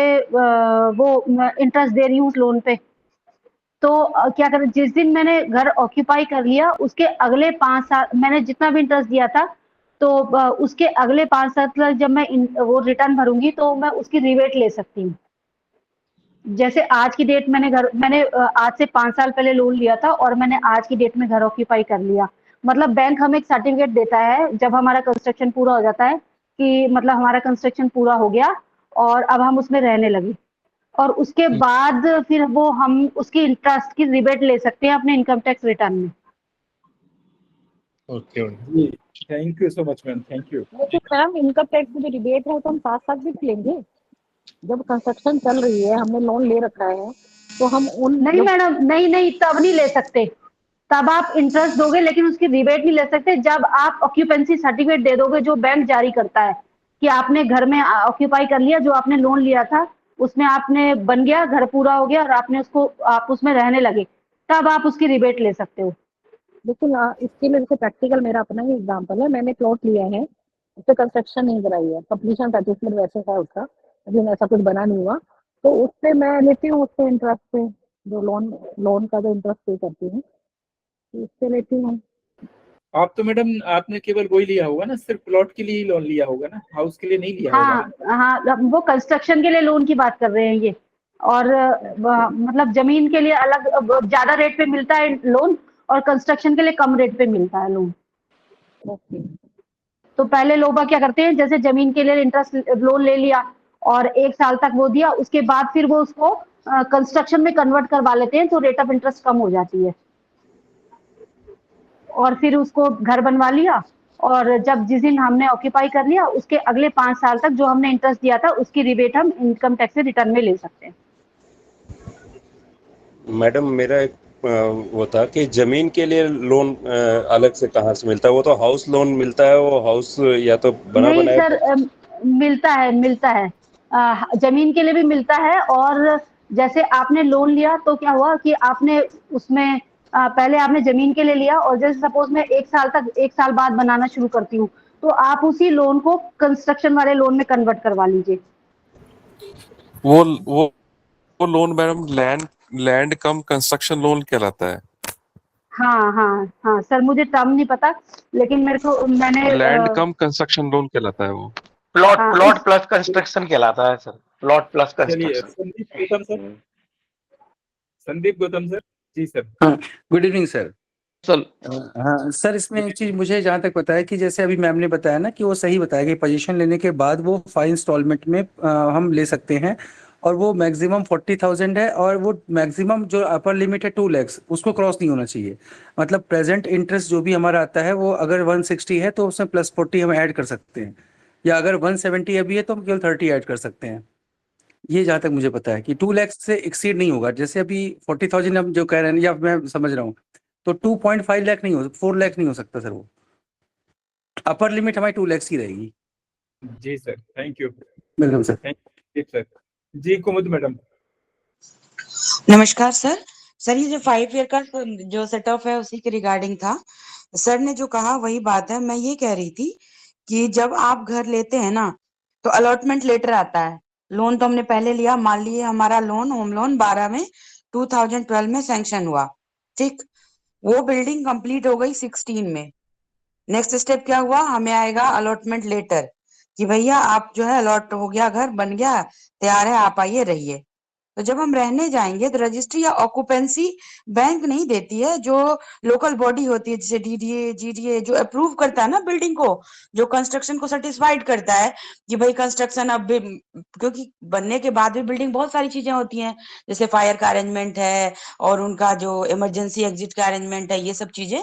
वो इंटरेस्ट दे रही हूँ उस लोन पे, तो क्या करें, जिस दिन मैंने घर ऑक्यूपाई कर लिया उसके अगले 5 साल मैंने जितना भी इंटरेस्ट दिया था, तो उसके अगले 5 साल तक जब मैं वो रिटर्न भरूंगी तो मैं उसकी रिबेट ले सकती हूँ। जैसे आज की डेट मैंने आज से 5 साल पहले लोन लिया था और मैंने आज की डेट में घर ऑक्यूपाई कर लिया, मतलब बैंक हमें एक सर्टिफिकेट देता है जब हमारा कंस्ट्रक्शन पूरा हो जाता है कि मतलब हमारा कंस्ट्रक्शन पूरा हो गया और अब हम उसमें रहने लगे, और उसके बाद फिर वो हम उसकी इंटरेस्ट की रिबेट ले सकते हैं अपने इनकम टैक्स रिटर्न में। ओके जी thank you so much ma'am, thank you. लेकिन मैम इनकम टैक्स में जो रिबेट है तो हम 7 साल भी लेंगे, जब कंस्ट्रक्शन चल रही है, हमने लोन ले रखा है, तो हम उन नहीं मैडम, नहीं तब नहीं ले सकते, तब आप इंटरेस्ट दोगे लेकिन उसकी रिबेट नहीं ले सकते। जब आप ऑक्यूपेंसी सर्टिफिकेट दे दोगे जो बैंक जारी करता है कि आपने घर में ऑक्यूपाई कर लिया, जो आपने लोन लिया था उसमें आपने बन गया, घर पूरा हो गया और आप उसमें रहने लगे, तब आप उसकी रिबेट ले सकते हो। लेकिन इसके लिए जैसे प्रैक्टिकल मेरा अपना ही एग्जांपल है, मैंने प्लॉट लिया है, उस पर कंस्ट्रक्शन नहीं कराई है, कंप्लीशन सर्टिफिकेट वैसे है उसका, अभी ऐसा कुछ बना नहीं हुआ, तो उससे मैं लेती हूँ, उससे इंटरेस्ट पे, जो लोन का जो इंटरेस्ट पे करती हूँ, तो उससे लेती हूँ। आप तो मैडम आपने केवल वही लिया होगा ना, सिर्फ प्लॉट के लिए ही लोन लिया होगा ना, हाउस के लिए नहीं लिया होगा हाँ ना? हाँ, वो कंस्ट्रक्शन के लिए लोन की बात कर रहे हैं ये। और मतलब जमीन के लिए अलग ज्यादा रेट पे मिलता है लोन, और कंस्ट्रक्शन के लिए कम रेट पे मिलता है लोन। ओके। तो पहले लोग क्या करते हैं, जैसे जमीन के लिए इंटरेस्ट लोन ले लिया और 1 साल तक वो दिया, उसके बाद फिर वो उसको कंस्ट्रक्शन में कन्वर्ट करवा लेते हैं, तो रेट ऑफ इंटरेस्ट कम हो जाती है। और फिर उसको घर बनवा लिया, और जब जिस दिन हमने ऑक्यूपाई कर लिया, उसके अगले 5 साल तक जो हमने इंटरेस्ट दिया था उसकी रिबेट हम इनकम टैक्स से रिटर्न में ले सकते हैं। मैडम मेरा एक वो था कि जमीन के लिए लोन अलग से कहाँ से मिलता है? वो तो हाउस लोन मिलता है, वो हाउस या तो बना नहीं बनाया। सर, मिलता है जमीन के लिए भी मिलता है। और जैसे आपने लोन लिया तो क्या हुआ कि आपने उसमें पहले आपने जमीन के लिए लिया, और जैसे सपोज मैं 1 साल बाद बनाना शुरू करती हूँ, तो आप उसी लोन को कंस्ट्रक्शन वाले लोन में कन्वर्ट करवा लीजिए। वो वो वो लोन मैडम लैंड कम कंस्ट्रक्शन लोन कहलाता है। हाँ हाँ हाँ सर, मुझे टर्म नहीं पता, लेकिन मैंने लैंड कम कंस्ट्रक्शन लोन कहलाता है वो। प्लॉट हाँ, प्लॉट प्लस कंस्ट्रक्शन कहलाता है सर, प्लॉट प्लस चलिए कंस्ट्रक्शन। संदीप गौतम सर। जी सर। हाँ, गुड इवनिंग सर। सर हाँ सर, इसमें एक चीज मुझे जहाँ तक पता है कि जैसे अभी मैम ने बताया ना कि वो सही बताया कि पोजीशन लेने के बाद वो 5 इंस्टॉलमेंट में हम ले सकते हैं, और वो मैक्सिमम 40,000 है, और वो मैक्सिमम जो अपर लिमिट है 2 lakhs, उसको क्रॉस नहीं होना चाहिए। मतलब प्रेजेंट इंटरेस्ट जो भी हमारा आता है वो अगर 160 है तो उसमें +40 हम ऐड कर सकते हैं, या अगर 170 अभी है तो हम केवल 30 ऐड कर सकते हैं। ये जहाँ तक मुझे पता है कि 2 lakhs से एक्सीड नहीं होगा। जैसे अभी 40,000 हम जो कह रहे हैं, या मैं समझ रहा हूँ, तो 2.5 लाख नहीं हो, 4 लाख नहीं हो सकता सर। वो अपर लिमिट हमारी 2 lakhs की रहेगी। जी sir, thank you. Welcome sir. Thank you sir. जी कुमुद मैडम। नमस्कार सर। सर ये जो 5 ईयर का जो सेट ऑफ है उसी के रिगार्डिंग था। सर ने जो कहा वही बात है। मैं ये कह रही थी कि जब आप घर लेते हैं ना, तो अलॉटमेंट लेटर आता है। लोन तो हमने पहले लिया, मान लीजिए हमारा लोन होम लोन 12 में 2012 में सैंक्शन हुआ, ठीक। वो बिल्डिंग कंप्लीट हो गई 16 में। नेक्स्ट स्टेप क्या हुआ, हमें आएगा अलॉटमेंट लेटर कि भैया आप जो है अलॉट हो गया, घर बन गया, तैयार है, आप आइए रहिए। तो जब हम रहने जाएंगे तो रजिस्ट्री या ऑक्यूपेंसी बैंक नहीं देती है, जो लोकल बॉडी होती है जैसे डीडीए जीडीए, जो अप्रूव करता है ना बिल्डिंग को, जो कंस्ट्रक्शन को सर्टिफाइड करता है कि भाई कंस्ट्रक्शन अब क्योंकि बनने के बाद भी बिल्डिंग बहुत सारी चीजें होती हैं, जैसे फायर का अरेंजमेंट है और उनका जो इमरजेंसी एग्जिट का अरेंजमेंट है, ये सब चीजें।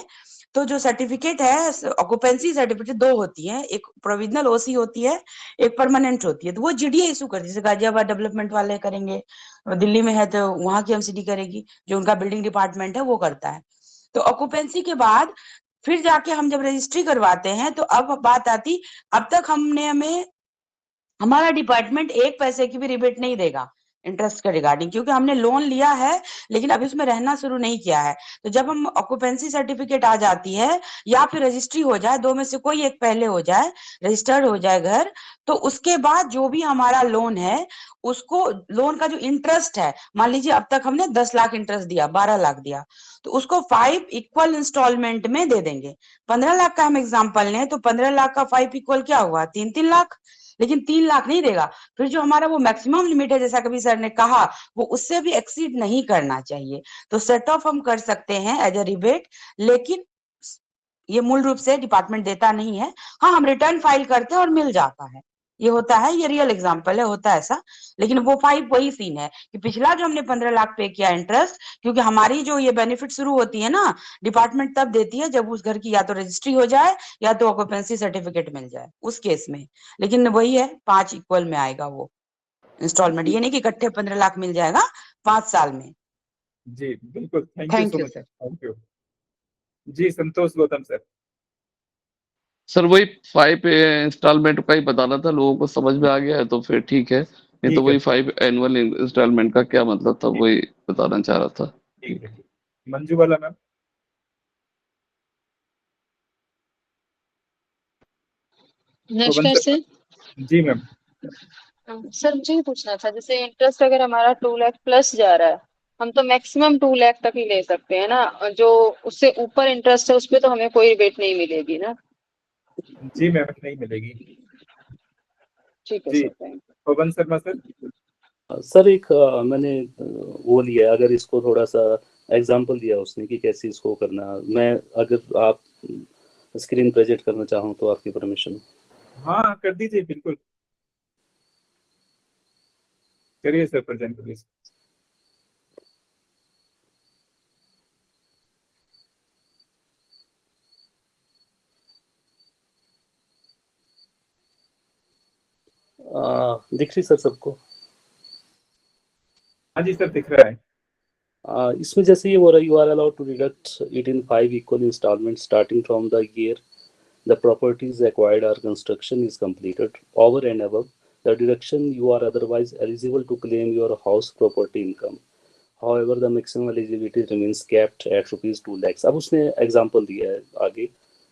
तो जो सर्टिफिकेट है, ऑक्यूपेंसी सर्टिफिकेट 2 होती है, एक प्रोविजनल ओसी होती है, एक परमानेंट होती है। तो वो जीडीए इशू करती है, जैसे गाजियाबाद डेवलपमेंट वाले करेंगे, दिल्ली में है तो वहां की एमसीडी करेगी, जो उनका बिल्डिंग डिपार्टमेंट है वो करता है। तो ऑक्यूपेंसी के बाद फिर जाके हम जब रजिस्ट्री करवाते हैं, तो अब बात आती, अब तक हमें हमारा डिपार्टमेंट 1 पैसे की भी रिबेट नहीं देगा इंटरेस्ट के रिगार्डिंग, क्योंकि हमने लोन लिया है लेकिन अभी उसमें रहना शुरू नहीं किया है। तो जब हम ऑक्यूपेंसी सर्टिफिकेट आ जाती है या फिर रजिस्ट्री हो जाए, 2 में से कोई एक पहले हो जाए, रजिस्टर्ड हो जाए घर, तो उसके बाद जो भी हमारा लोन है, उसको लोन का जो इंटरेस्ट है, मान लीजिए अब तक हमने 10 लाख इंटरेस्ट दिया, 12 लाख दिया, तो उसको 5 इक्वल इंस्टॉलमेंट में दे देंगे। 15 लाख का हम एग्जाम्पल लें तो 15 लाख का 5 इक्वल क्या हुआ, 3-3 लाख। लेकिन 3 लाख नहीं देगा। फिर जो हमारा वो मैक्सिमम लिमिट है, जैसा कभी सर ने कहा, वो उससे भी एक्सीड नहीं करना चाहिए। तो सेट ऑफ हम कर सकते हैं एज ए रिबेट, लेकिन ये मूल रूप से डिपार्टमेंट देता नहीं है। हाँ, हम रिटर्न फाइल करते हैं और मिल जाता है, ये होता है, ये रियल एग्जांपल है, होता है ऐसा। लेकिन वो 5 वही सीन है कि पिछला जो हमने 15 लाख पे किया इंटरेस्ट, क्योंकि हमारी जो ये बेनिफिट शुरू होती है ना, डिपार्टमेंट तब देती है जब उस घर की या तो रजिस्ट्री हो जाए या तो ऑक्यूपेंसी सर्टिफिकेट मिल जाए, उस केस में। लेकिन वही है, 5 इक्वल में आएगा वो इंस्टॉलमेंट, ये नहीं कि इकट्ठे 15 लाख मिल जाएगा 5 साल में। जी बिल्कुल, thank you so much. Sir. Thank you जी। संतोष गौतम सर। सर वही 5 इंस्टॉलमेंट का ही बताना था, लोगों को समझ में आ गया है तो फिर ठीक है, नहीं तो ठीक है। वही 5 एनुअल इंस्टॉलमेंट का क्या मतलब था, वही बताना चाह रहा था। ठीक है। मंजू वाला मैम। नमस्कार सर। जी मैम। सर मुझे ये पूछना था, जैसे इंटरेस्ट अगर हमारा 2 लाख प्लस जा रहा है, हम तो मैक्सिमम 2 लाख तक ही ले सकते हैं ना, जो उससे ऊपर इंटरेस्ट है उस पे तो हमें कोई रिबेट नहीं मिलेगी ना? जी मैम, नहीं मिलेगी। ठीक है जी sir, thank Pawan Sharma sir. Sir एक मैंने वो लिया, अगर इसको थोड़ा सा एग्जांपल दिया उसने कि कैसे इसको करना, मैं अगर आप स्क्रीन प्रेजेंट करना चाहूँ तो आपकी परमिशन। हाँ कर दीजिए, बिल्कुल करिए सर, प्रेजेंट प्लीज। दिख रही सर सबको? हाँ जी सर, दिख रहा है। इसमें जैसे ये हो रहा है, you are allowed to deduct it in 5 equal instalment starting from the year the properties acquired or construction is completed. Over and above the deduction, you are otherwise eligible to claim your house property income. However, the maximum eligibility remains capped at rupees 2 lakhs. अब उसने example दिया है आगे.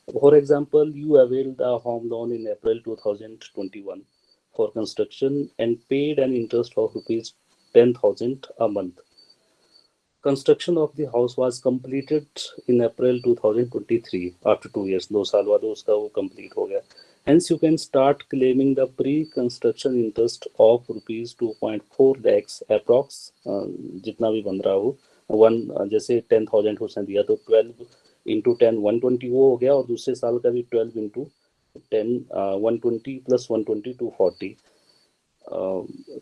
For example, you availed a home loan in April 2021 for construction and paid an interest of rupees 10,000 a month. Construction of the house was completed in April 2023 after 2 years. 2 साल बाद उसका वो complete हो गया. Hence you can start claiming the pre-construction interest of rupees 2.4 lakhs approx, जितना भी बन रहा हो. वन जैसे 10,000 उसने दिया तो 12 into 10 120 वो हो गया, और दूसरे साल का भी 12 into 10 120 plus 120 240.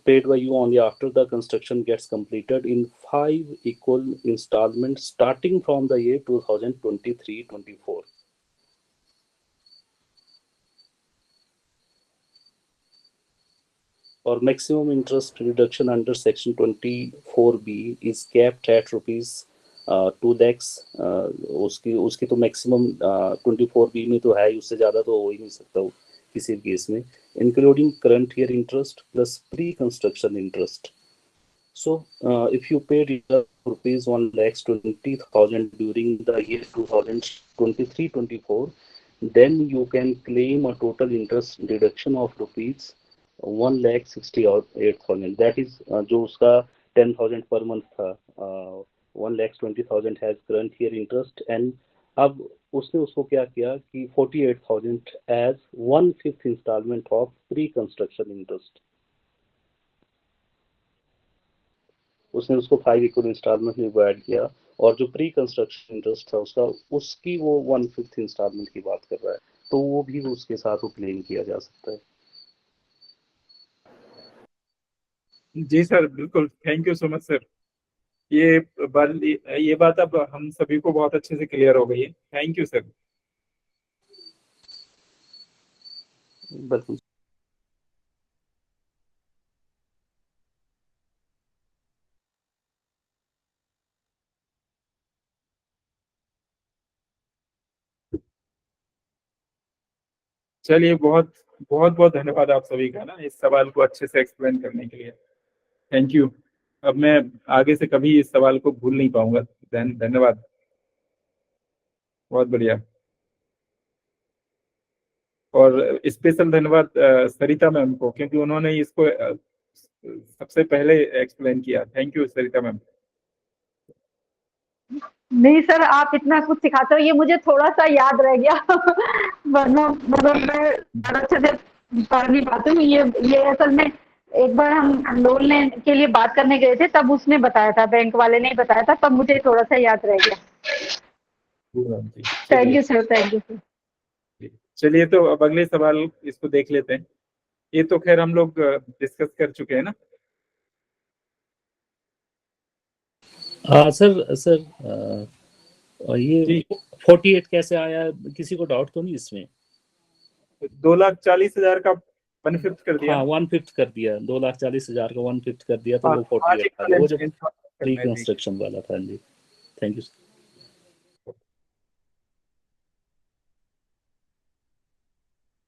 Paid by you only after the construction gets completed in 5 equal installments starting from the year 2023-24. Or maximum interest reduction under section 24B is capped at rupees 2 lakhs. उसकी तो maximum 24B में तो है, उससे ज़्यादा तो हो ही नहीं सकता किसी केस में, including current year interest plus pre-construction interest. So, if you paid rupees 1,20,000 during the year 2023-24, then you can claim a total interest deduction of rupees 1,68,000. That is जो उसका 10,000 per month था, 1,20,000 has current year interest, and अब उसने उसको क्या किया कि 48,000 as 1/5 installment of pre-construction interest. उसने उसको 5 इक्वल इंस्टॉलमेंट में डिवाइड किया, और जो प्री कंस्ट्रक्शन इंटरेस्ट था उसका, उसकी वो 1/5 इंस्टॉलमेंट की बात कर रहा है, तो वो भी उसके साथ क्लेम किया जा सकता है. जी सर, बिल्कुल, thank you so much sir. ये बात अब हम सभी को बहुत अच्छे से क्लियर हो गई है। Thank you sir. बिल्कुल। चलिए, बहुत बहुत बहुत धन्यवाद आप सभी का ना, इस सवाल को अच्छे से एक्सप्लेन करने के लिए। Thank you. अब मैं आगे से कभी इस सवाल को भूल नहीं पाऊंगा। धन्यवाद, बहुत बढ़िया। और स्पेशल धन्यवाद सरिता मैम को, क्योंकि उन्होंने इसको सबसे पहले एक्सप्लेन किया। Thank you Sarita ma'am. नहीं सर, आप इतना कुछ सिखाते हो, ये मुझे थोड़ा सा याद रह गया वरना मतलब मैं ज़्यादा अच्छे से पढ़ नहीं पाती हूँ। ये असल में एक बार हम लोन लेने के लिए बात करने गए थे, तब उसने बताया था, बैंक वाले ने बताया था, तब मुझे थोड़ा सा याद रह गया। Thank you sir, thank you sir. चलिए, तो अब अगले सवाल इसको देख लेते हैं। ये तो खैर हम लोग डिस्कस कर चुके हैं ना। सर ये 48 कैसे आया, किसी को डाउट तो नहीं इसमें? 2,40,000 का 1/5 कर दिया। हाँ, 1/5 कर दिया, 2,40,000 का 1/5 कर दिया, तो वो 48 आ गया, वो जो प्री कंस्ट्रक्शन वाला था। जी थैंक यू।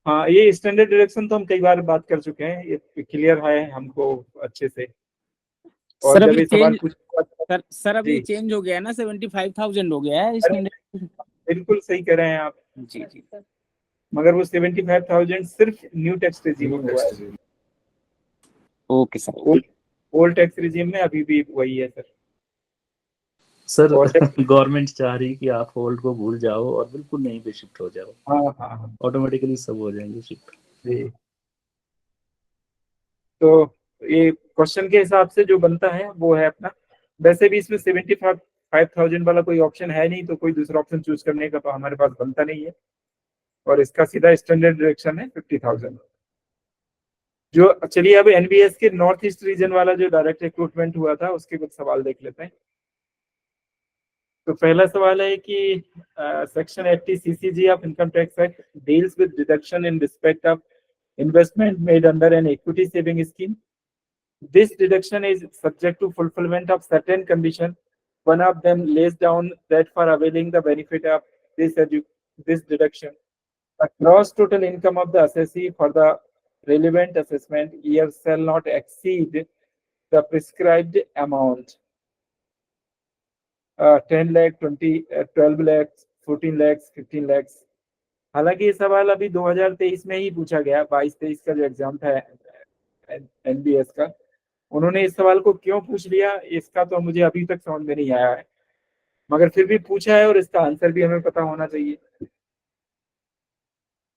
हाँ, ये स्टैंडर्ड डिडक्शन तो हम कई बार बात कर चुके हैं, ये क्लियर है हमको अच्छे से। और सर जब अभी ये सवाल सर अभी चेंज हो गया है ना, 75,000 हो गया है इसमें। बिल्कुल सही कह रहे हैं आप। जी जी। मगर वो 75,000 सिर्फ न्यू टैक्स रेजिम में हुआ है। Okay sir. Old tax regime में अभी भी वही है सर। सर और गवर्नमेंट चाह रही है कि आप होल्ड को भूल जाओ और बिल्कुल नहीं पे शिफ्ट हो जाओ, हाँ ऑटोमेटिकली सब हो जाएंगे शिफ्ट। जी। तो ये क्वेश्चन के हिसाब से जो बनता है वो है अपना, वैसे भी इसमें 75,000 वाला कोई ऑप्शन है नहीं, तो कोई दूसरा ऑप्शन चूज करने का तो हमारे पास बनता नहीं है, और इसका सीधा स्टैंडर्ड डायरेक्शन है 50,000। जो चलिए अब एनबीएस के नॉर्थ ईस्ट रीजन वाला जो डायरेक्ट रिक्रूटमेंट हुआ था उसके कुछ सवाल देख लेते हैं। तो पहला सवाल है कि section 80 CCG of income tax act deals with deduction in respect of investment made under an equity saving scheme. This deduction is subject to fulfillment of certain conditions. One of them lays down that for availing the benefit of this deduction, the gross total income of the assessee for the relevant assessment year shall not exceed the prescribed amount. 10 lakh, 12 lakhs, 14 lakhs, 15 lakhs. हालांकि ये सवाल अभी 2023 में ही पूछा गया, 22-23 का जो exam था एनबीएस का, उन्होंने इस सवाल को क्यों पूछ लिया इसका तो मुझे अभी तक समझ में नहीं आया है, मगर फिर भी पूछा है और इसका आंसर भी हमें पता होना चाहिए।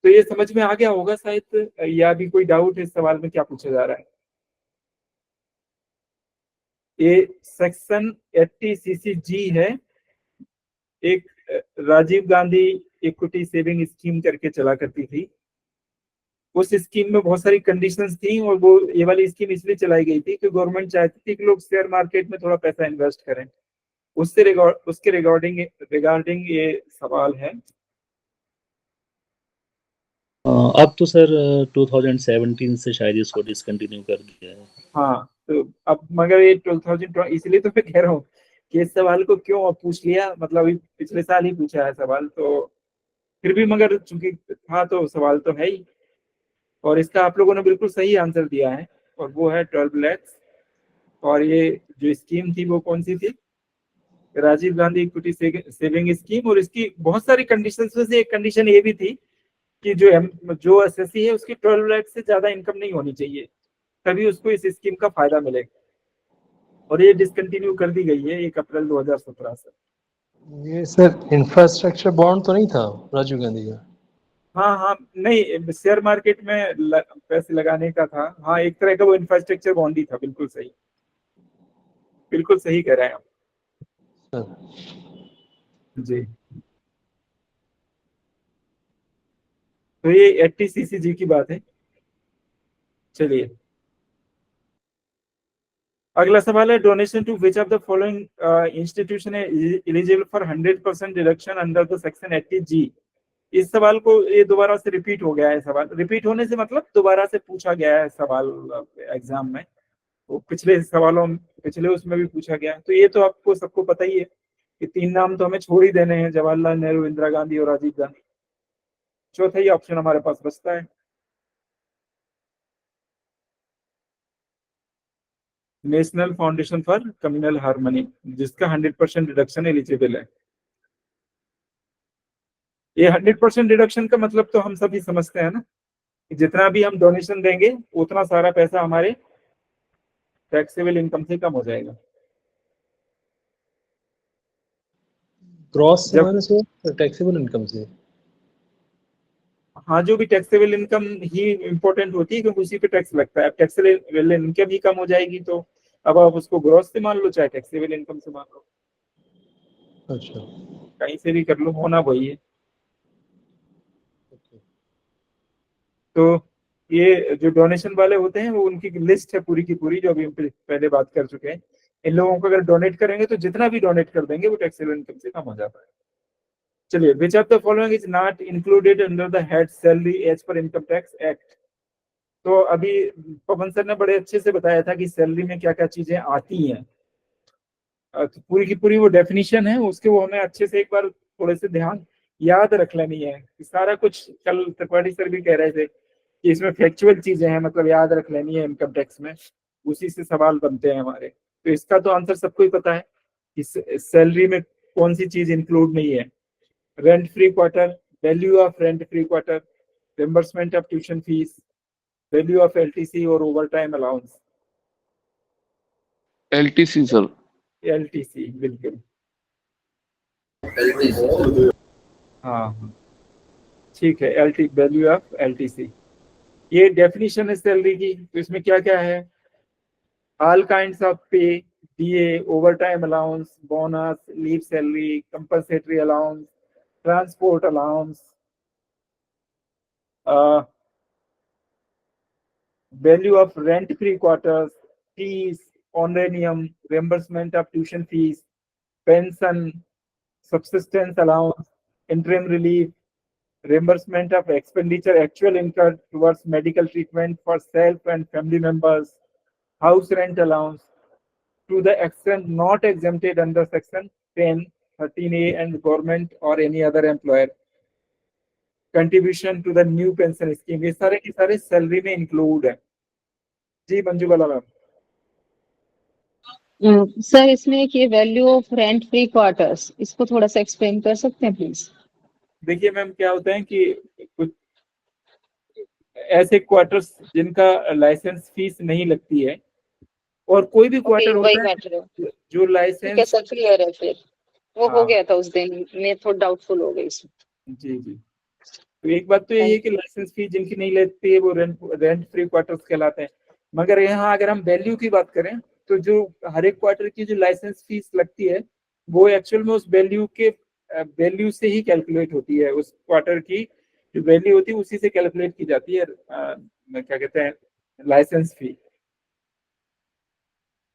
तो ये समझ में आ गया होगा शायद, या भी कोई डाउट है इस सवाल में क्या पूछा जा रहा है? ये सेक्शन 80 सीसीजी है, एक Rajiv Gandhi equity saving scheme करके चला करती थी। उस स्कीम में बहुत सारी कंडीशंस थी, और वो ये वाली स्कीम इसलिए चलाई गई थी कि गवर्नमेंट चाहती थी कि लोग शेयर मार्केट में थोड़ा पैसा इन्वेस्ट करें। उसके रिगार्डिंग ये सवाल है। अब तो सर 2017 से शायद इसको डिसकंटिन्यू कर दिया है। हाँ, तो अब मगर ये 2020, इसलिए तो मैं कह रहा हूँ कि इस सवाल को क्यों पूछ लिया, मतलब पिछले साल ही पूछा है सवाल, तो फिर भी मगर चूंकि था तो सवाल तो है ही, और इसका आप लोगों ने बिल्कुल सही आंसर दिया है, और वो है 12 lakhs। और ये जो स्कीम थी वो कौन सी थी? Rajiv Gandhi equity saving scheme. और इसकी बहुत सारी कंडीशंस में से एक कंडीशन ये भी थी कि जो एसएससी है उसकी 12 लाख से ज्यादा इनकम नहीं होनी चाहिए, तभी उसको इस स्कीम का फायदा मिलेगा, और ये डिसकंटिन्यू कर दी गई है 1 अप्रैल 2017 से। ये सर इंफ्रास्ट्रक्चर बॉन्ड तो नहीं था राजीव गांधी का? हाँ, नहीं, शेयर मार्केट में पैसे लगाने का था। हाँ, एक तरह का वो इंफ्रास्ट्रक्चर बॉन्ड ही था। बिल्कुल सही कह रहे हैं आप जी। तो ये 80 सीसीजी की बात है। चलिए अगला सवाल है, donation to which of the following institution eligible for 100% deduction under the section 80G। इस सवाल को ये दोबारा से रिपीट हो गया है। सवाल रिपीट होने से मतलब दोबारा से पूछा गया है सवाल एग्जाम में, वो पिछले उसमें भी पूछा गया। तो ये तो आपको सबको पता ही है कि 3 नाम तो हमें छोड़ ही देने हैं, जवाहरलाल नेहरू, इंदिरा गांधी और राजीव गांधी। चौथा ही ऑप्शन हमारे पास बचता है, national foundation for communal harmony, जिसका 100% डिडक्शन एलिजिबल है। ये 100% डिडक्शन का मतलब तो हम सभी समझते हैं ना, कि जितना भी हम डोनेशन देंगे उतना सारा पैसा हमारे टैक्सेबल इनकम से कम हो जाएगा। ग्रॉस से टैक्सेबल इनकम से? हाँ, जो भी टैक्सेबल इनकम ही इम्पोर्टेंट होती है, क्योंकि उसी पे टैक्स लगता है। टैक्सेबल इनकम ही कम हो जाएगी, तो अब आप उसको ग्रॉस से मान लो चाहे टैक्सेबल इनकम से मान लो, अच्छा कहीं से भी कर लो, होना वही है। तो ये जो डोनेशन वाले होते हैं वो उनकी लिस्ट है पूरी की पूरी, जो अभी हम पहले बात कर चुके हैं। इन लोगों को अगर डोनेट करेंगे तो जितना भी डोनेट कर देंगे वो टैक्सेबल इनकम से कम हो जाता है। चलिए, which of the following is not included under the head salary as per income tax act. तो अभी पवन सर ने बड़े अच्छे से बताया था कि सैलरी में क्या क्या चीजें आती हैं, तो पूरी की पूरी वो डेफिनेशन है उसके, वो हमें अच्छे से एक बार थोड़े से ध्यान याद रख लेनी है। सारा कुछ कल त्रिपाठी सर भी कह रहे थे कि इसमें फैक्चुअल चीजें हैं, मतलब याद रख लेनी है इनकम टैक्स में, उसी से सवाल बनते हैं हमारे। तो इसका तो आंसर सबको ही पता है कि सैलरी में कौन सी चीज इंक्लूड नहीं है। Rent free quarter, value of rent free quarter, reimbursement of tuition fees, value of LTC और overtime allowance. LTC sir. LTC बिल्कुल, हाँ ठीक है, वैल्यू ऑफ LTC। ये डेफिनेशन है सैलरी की। तो इसमें क्या क्या है? All kinds of pay, DA, overtime allowance, bonus, leave salary, compensatory allowance, transport allowance, value of rent-free quarters, fees, honorarium, reimbursement of tuition fees, pension, subsistence allowance, interim relief, reimbursement of expenditure actual incurred towards medical treatment for self and family members, house rent allowance, to the extent not exempted under section 10, 13A and government or any other employer, contribution to the new pension scheme, ये सारे के सारे salary में include है। जी मंजू बाला ma'am. Sir इसमें एक ये value of rent free quarters, इसको थोड़ा सा एक्सप्लेन कर सकते हैं प्लीज? देखिए मैम, क्या होता है कि कुछ ऐसे क्वार्टर्स जिनका लाइसेंस फीस नहीं लगती है, और कोई भी क्वार्टर वही होता मैटर है। है जो ठीक है सर, क्लियर है फिर। वो हो हाँ। गया था उस दिन, मैं थोड़ा डाउटफुल हो गई इसमें। जी जी। तो एक बात तो ये है कि लाइसेंस फी जिनकी नहीं लगती है वो रेंट फ्री क्वार्टर्स कहलाते हैं। मगर यहाँ अगर हम वैल्यू की बात करें तो जो हर एक क्वार्टर की जो लाइसेंस फीस लगती है वो एक्चुअल में उस वैल्यू से ही कैलकुलेट होती है। उस क्वार्टर की जो वैल्यू होती है उसी से कैलकुलेट की जाती है क्या कहते हैं, लाइसेंस फी।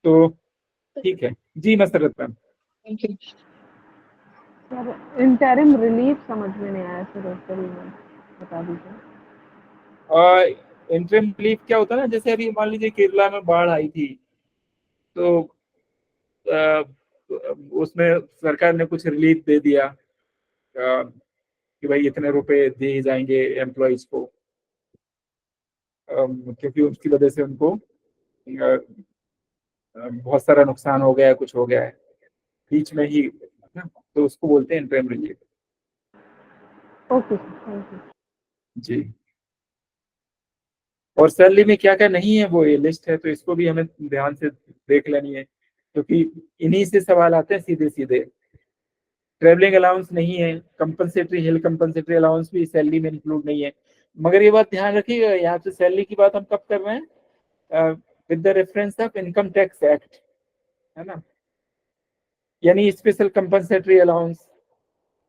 तो ठीक है जी Masrat ma'am. Thank you sir. Interim relief समझ में नहीं आया सर, उसके लिए बता दीजिए। इंटरिम रिलीफ क्या होता है ना, जैसे अभी मान लीजिए केरला में बाढ़ आई थी, तो उसमें सरकार ने कुछ रिलीफ दे दिया कि भाई इतने रुपए दिए जाएंगे एम्प्लॉइज को, क्योंकि उसकी वजह से उनको बहुत सारा नुकसान हो गया है, कुछ हो गया है बीच में ही, तो उसको बोलते हैं interim relief. Okay thank you जी। और सैलरी में क्या क्या नहीं है वो ये लिस्ट है, तो इसको भी हमें ध्यान से देख लेनी है, क्योंकि इन्हीं से सवाल आते हैं सीधे सीधे। ट्रेवलिंग अलाउंस नहीं है, कंपनसेटरी हिल कंपनसेटरी अलाउंस भी सैलरी में इंक्लूड नहीं है। मगर ये बात ध्यान रखिएगा, यहाँ पे सैलरी की बात हम कब कर रहे हैं? With the reference of income tax act, है ना। यानी स्पेशल कंपनसेटरी अलाउंस,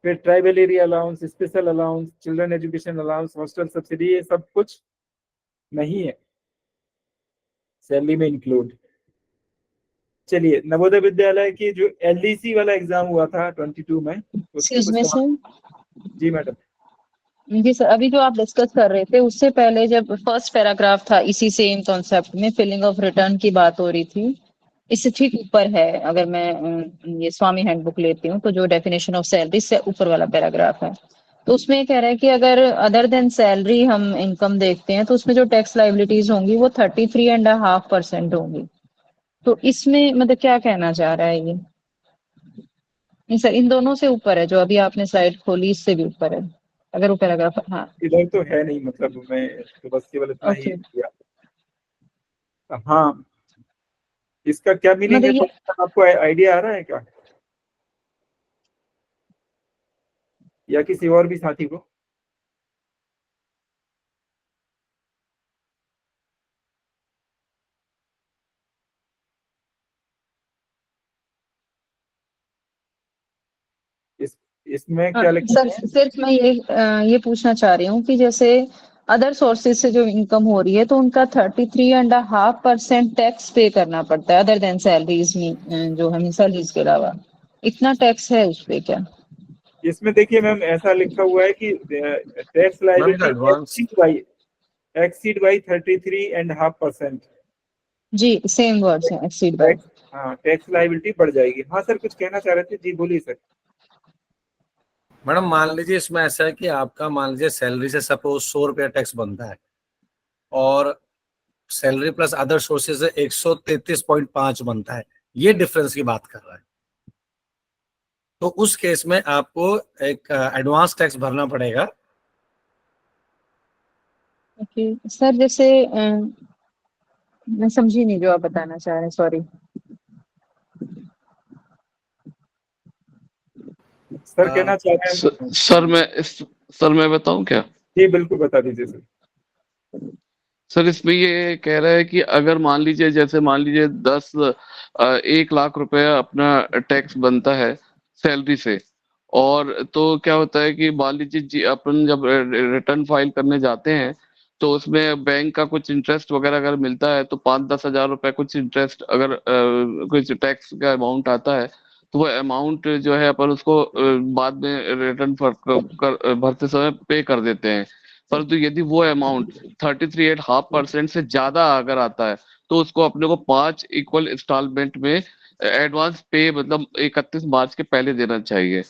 फिर tribal area allowance, special allowance, children education allowance, hostel subsidy, ये सब कुछ नहीं है सैलरी में इंक्लूड। चलिए, नवोदय विद्यालय की जो LDC वाला एग्जाम हुआ था 22 में, एक्सक्यूज मी सर। जी मैडम। जी सर, अभी जो आप डिस्कस कर रहे थे उससे पहले जब फर्स्ट पैराग्राफ था इसी सेम कॉन्सेप्ट में फिलिंग ऑफ रिटर्न की बात हो रही थी, इससे ठीक ऊपर है। अगर मैं ये स्वामी हैंडबुक लेती हूँ तो जो डेफिनेशन ऑफ सैलरी से ऊपर वाला पैराग्राफ है, तो उसमें ये कह रहा है कि अगर अदर देन सैलरी हम इनकम देखते हैं तो उसमें जो टैक्स लाइबिलिटीज होंगी वो 33.5% होंगी। तो इसमें मतलब क्या कहना चाह रहा है ये? नहीं सर, इन दोनों से ऊपर है, जो अभी आपने स्लाइड खोली इससे भी ऊपर है अगर वो पैराग्राफ। हाँ इधर तो है नहीं, मतलब मैं तो बस केवल इतना ही किया। हाँ, इसका क्या मीनिंग है, तो आपको आइडिया आ रहा है क्या, या किसी और भी साथी को? इसमें क्या लिखा सर सिर्फ मैं ये पूछना चाह रही हूँ कि जैसे अदर सोर्सेज से जो इनकम हो रही है तो उनका 33.5% टैक्स पे करना पड़ता है अदर देन सैलरीज में, जो हमें सैलरीज के अलावा इतना टैक्स है उस पे क्या? इसमें देखिए मैम, ऐसा लिखा हुआ है कि टैक्स लायबिलिटी एक्सीड बाई 33.5%। जी सेम वर्ड्स हैं, एक्सीड बाय। हाँ, टैक्स लायबिलिटी बढ़ जाएगी। हाँ सर, कुछ कहना चाह रहे थे, जी बोलिए सर। मैडम मान लीजिए इसमें ऐसा है कि आपका मान लीजिए सैलरी से सपोज 100 रुपया टैक्स बनता है और सैलरी प्लस अदर सोर्सेज से 133.5 बनता है, ये डिफरेंस की बात कर रहा है। तो उस केस में आपको एक एडवांस टैक्स भरना पड़ेगा। ओके सर, जैसे मैं समझी नहीं जो आप बताना चाह रहे हैं, सॉरी। सर कहना चाह रहे हैं। सर मैं बताऊं क्या? जी बिल्कुल बता दीजिए सर। सर इसमें ये कह रहा है कि अगर मान लीजिए जैसे मान लीजिए 1 लाख रुपए अपना टैक्स बनता है सैलरी से, और तो क्या होता है कि मान लीजिए अपन जब रिटर्न फाइल करने जाते हैं तो उसमें बैंक का कुछ इंटरेस्ट वगैरह अगर मिलता है तो 5-10 हजार रुपए कुछ इंटरेस्ट अगर कुछ टैक्स का अमाउंट आता है तो वो अमाउंट जो है अपन उसको बाद में रिटर्न भरते समय पे कर देते हैं। परंतु यदि वो अमाउंट 33.5% से ज्यादा अगर आता है तो उसको अपने को 5 इक्वल इंस्टॉलमेंट में एडवांस पे मतलब 31 मार्च के पहले देना चाहिए।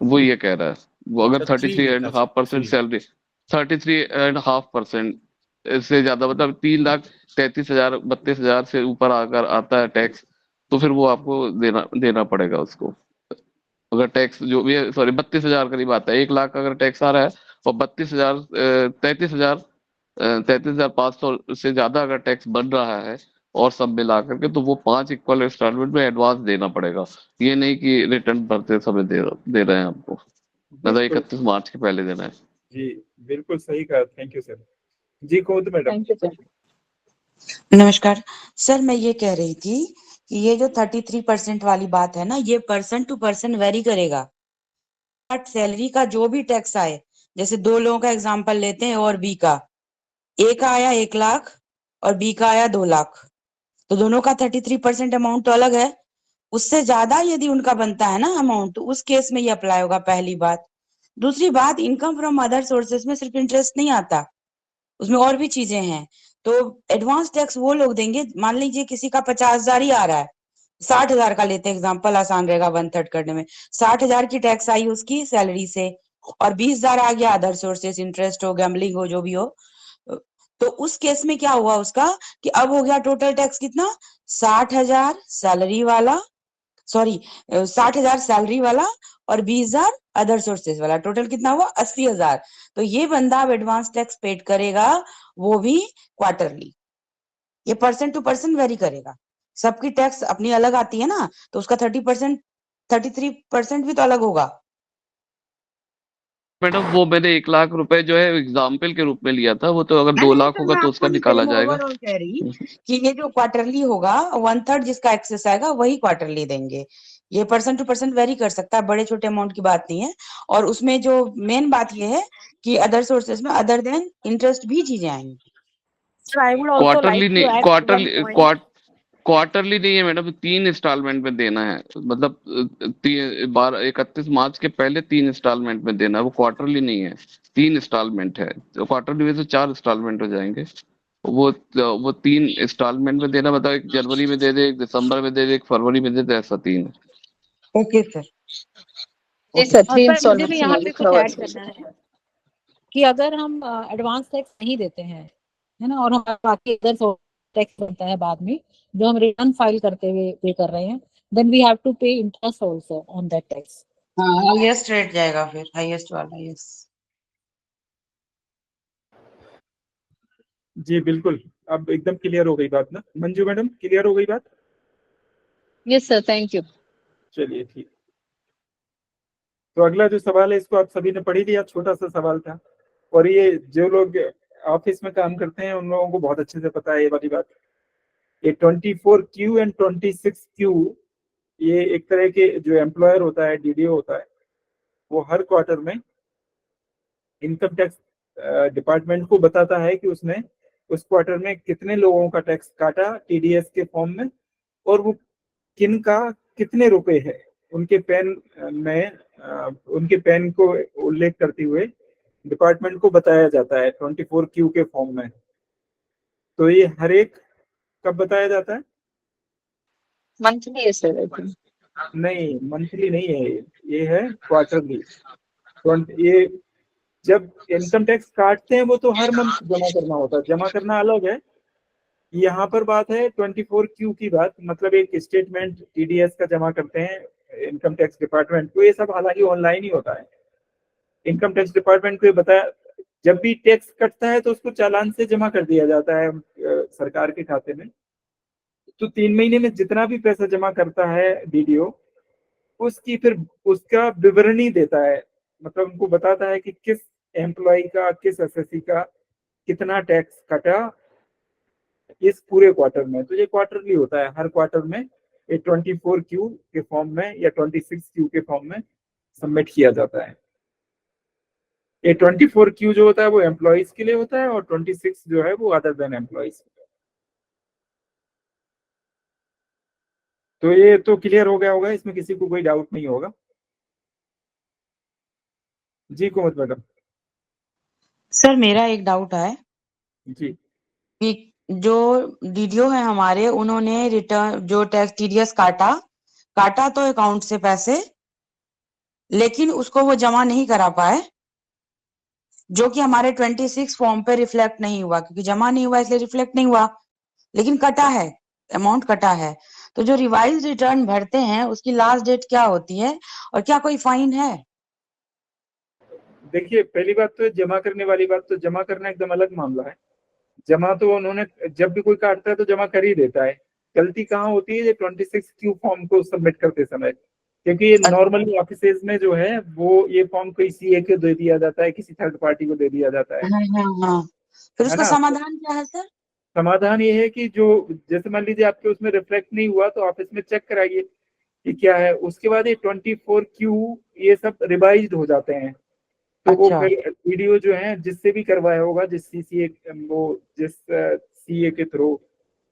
वो ये कह रहा है वो अगर 33.5% सैलरी 33.5% से ज्यादा मतलब 3,33,000 से ऊपर अगर आता है टैक्स तो फिर वो आपको देना पड़ेगा उसको। अगर टैक्स जो भी सॉरी 32,000 करीब आता है, 1 लाख अगर टैक्स आ रहा है और 33,500 से ज्यादा अगर टैक्स बन रहा है और सब मिला करके तो वो 5 इक्वल इंस्टॉलमेंट में एडवांस देना पड़ेगा। ये नहीं कि रिटर्न भरते समय दे रहे हैं आपको, मतलब 31 मार्च के पहले देना है। जी बिल्कुल सही कहा, थैंक यू सर। जी कौन मैडम। नमस्कार सर, मैं ये कह रही थी कि ये जो 33% वाली बात है ना, ये पर्सन टू पर्सन वेरी करेगा। बट सैलरी का जो भी टैक्स आए, जैसे 2 लोगों का एग्जांपल लेते हैं और बी का, ए का आया 1 लाख और बी का आया 2 लाख, तो दोनों का 33% अमाउंट तो अलग है। उससे ज्यादा यदि उनका बनता है ना अमाउंट तो उस केस में ये अप्लाई होगा, पहली बात। दूसरी बात, इनकम फ्रॉम अदर सोर्सेस में सिर्फ इंटरेस्ट नहीं आता, उसमें और भी चीजें हैं। तो एडवांस टैक्स वो लोग देंगे, मान लीजिए किसी का 50,000 ही आ रहा है, 60,000 का लेते हैं एग्जांपल, आसान रहेगा 1/3 करने में। 60,000 की टैक्स आई उसकी सैलरी से और 20,000 आ गया अदर सोर्सेस, इंटरेस्ट हो, गैम्बलिंग हो, जो भी हो। तो उस केस में क्या हुआ उसका कि अब हो गया टोटल टैक्स कितना, 60,000 सैलरी वाला, सॉरी 60,000 सैलरी वाला और 20,000 अदर सोर्सेज वाला, टोटल कितना हुआ 80,000। तो ये बंदा अब एडवांस टैक्स पेड करेगा, वो भी क्वार्टरली। ये पर्सन टू पर्सन वेरी करेगा, सबकी टैक्स अपनी अलग आती है ना, तो उसका 33% भी तो अलग होगा। मैडम वो मैंने 1 लाख रुपए जो है एग्जाम्पल के रूप में लिया था, वो तो अगर 2 लाख होगा तो उसका निकाला जाएगा। ओवरऑल कह रही कि ये जो क्वार्टरली होगा 1/3 जिसका एक्सेस आएगा वही क्वार्टरली देंगे। ये पर्सन टू पर्सन वेरी कर सकता है, बड़े छोटे अमाउंट की बात नहीं है। और उसमें जो मेन बात ये है कि अदर सोर्सेज में अदर देन इंटरेस्ट भी चीजें आएंगी। क्वार्टरली नहीं, क्वार्टरली नहीं है मैडम, 3 इंस्टॉलमेंट में देना है, मतलब 31 मार्च के पहले 3 इंस्टॉलमेंट में देना है, वो क्वार्टरली नहीं है, 3 इंस्टॉलमेंट है। तो क्वार्टरली में तो 4 इंस्टॉलमेंट हो जाएंगे, वो 3 इंस्टॉलमेंट में देना, मतलब 1 जनवरी में दे दे, 1 दिसंबर में दे दे, 1 फरवरी में दे दे, ऐसा 3 है। Okay sir. जी सर, 3 मुझे भी इंस्टॉलमेंट यहाँ पे कुछ ऐड करना है कि अगर हम एडवांस टैक्स नहीं देते हैं, है ना, और हमारा बाकी अदर टैक्स बनता है बाद में जो हम रिटर्न फाइल करते हुए पे कर रहे हैं, देन वी हैव टू पे interest also on that tax. हाँ, हाईएस्ट रेट जाएगा फिर, हाईएस्ट वाला। यस जी बिल्कुल, अब एकदम क्लियर हो गई बात ना मंजू मैडम, क्लियर हो गई बात। Yes sir, thank you. चलिए ठीक। तो अगला जो सवाल है इसको आप सभी ने पढ़ ही लिया, छोटा सा सवाल था, और ये जो लोग ऑफिस में काम करते हैं उन लोगों को बहुत अच्छे से पता है ये वाली बात। ये 24Q एंड 26Q, ये एक तरह के जो एम्प्लॉयर होता है, डीडीओ होता है, वो हर क्वार्टर में इनकम टैक्स डिपार्टमेंट को बताता है कि उसने उस क्वार्टर में कितने लोगों का टैक्स काटा टीडीएस के फॉर्म में, और वो किन का कितने रुपए है, उनके पैन में उनके पैन को उल्लेख करते हुए डिपार्टमेंट को बताया जाता है 24Q के फॉर्म में। तो ये हर एक कब बताया जाता है? मंथली है सर। नहीं, मंथली नहीं है, ये है क्वार्टरली। ये जब इनकम टैक्स काटते हैं वो तो हर मंथ जमा करना होता है, जमा करना अलग है। यहाँ पर बात है 24Q की बात, मतलब एक स्टेटमेंट टीडीएस का जमा करते हैं इनकम टैक्स डिपार्टमेंट को। ये सब हालांकि ऑनलाइन ही होता है। इनकम टैक्स डिपार्टमेंट को ये बताया, जब भी टैक्स कटता है तो उसको चालान से जमा कर दिया जाता है सरकार के खाते में। तो 3 महीने में जितना भी पैसा जमा करता है डीडीओ, उसकी फिर उसका विवरणी देता है, मतलब उनको बताता है कि किस एम्प्लॉय का, किस एसएससी का कितना टैक्स कटा इस पूरे क्वार्टर में। तो ये क्वार्टरली होता है, हर क्वार्टर में ये 24Q के फॉर्म में या 26Q के फॉर्म में सबमिट किया जाता है। ये 24Q जो होता है वो एम्प्लॉइज के लिए होता है और 26 जो है वो अदर देन एम्प्लॉइज। तो ये तो क्लियर हो गया होगा, इसमें किसी को कोई डाउट नहीं होगा। जी कुमुद मैडम। सर मेरा एक डाउट है जी। कि जो डीडीओ है हमारे, उन्होंने रिटर्न जो टैक्स टीडीएस काटा तो अकाउंट से पैसे, लेकिन उसको वो जमा नहीं करा पाए, जो कि हमारे 26 फॉर्म पे रिफ्लेक्ट नहीं हुआ, क्योंकि जमा नहीं हुआ इसलिए रिफ्लेक्ट नहीं हुआ, लेकिन कटा है, अमाउंट कटा है। तो जो रिवाइज रिटर्न भरते हैं उसकी लास्ट डेट क्या होती है और क्या कोई फाइन है? देखिए पहली बात तो जमा करने वाली बात, तो जमा करना एकदम अलग मामला है। जमा तो उन्होंने जब भी कोई काटता है तो जमा कर ही देता है। गलती कहाँ होती है, ये 26Q फॉर्म को सबमिट करते समय, क्योंकि ये नॉर्मली ऑफिसेज में जो है वो ये फॉर्म कोई सीए को दे दिया जाता है, किसी थर्ड पार्टी को दे दिया जाता है। हाँ। फिर है उसका ना? समाधान क्या है सर? समाधान ये है कि जो जैसे मान लीजिए आपके उसमें रिफ्लेक्ट नहीं हुआ तो ऑफिस में चेक कराइए कि क्या है। उसके बाद ये 24Q ये सब रिवाइज्ड हो जाते हैं। तो वो फिर वीडियो जो है जिससे भी करवाया होगा, जिस सीसीए वो जिस सीए के थ्रू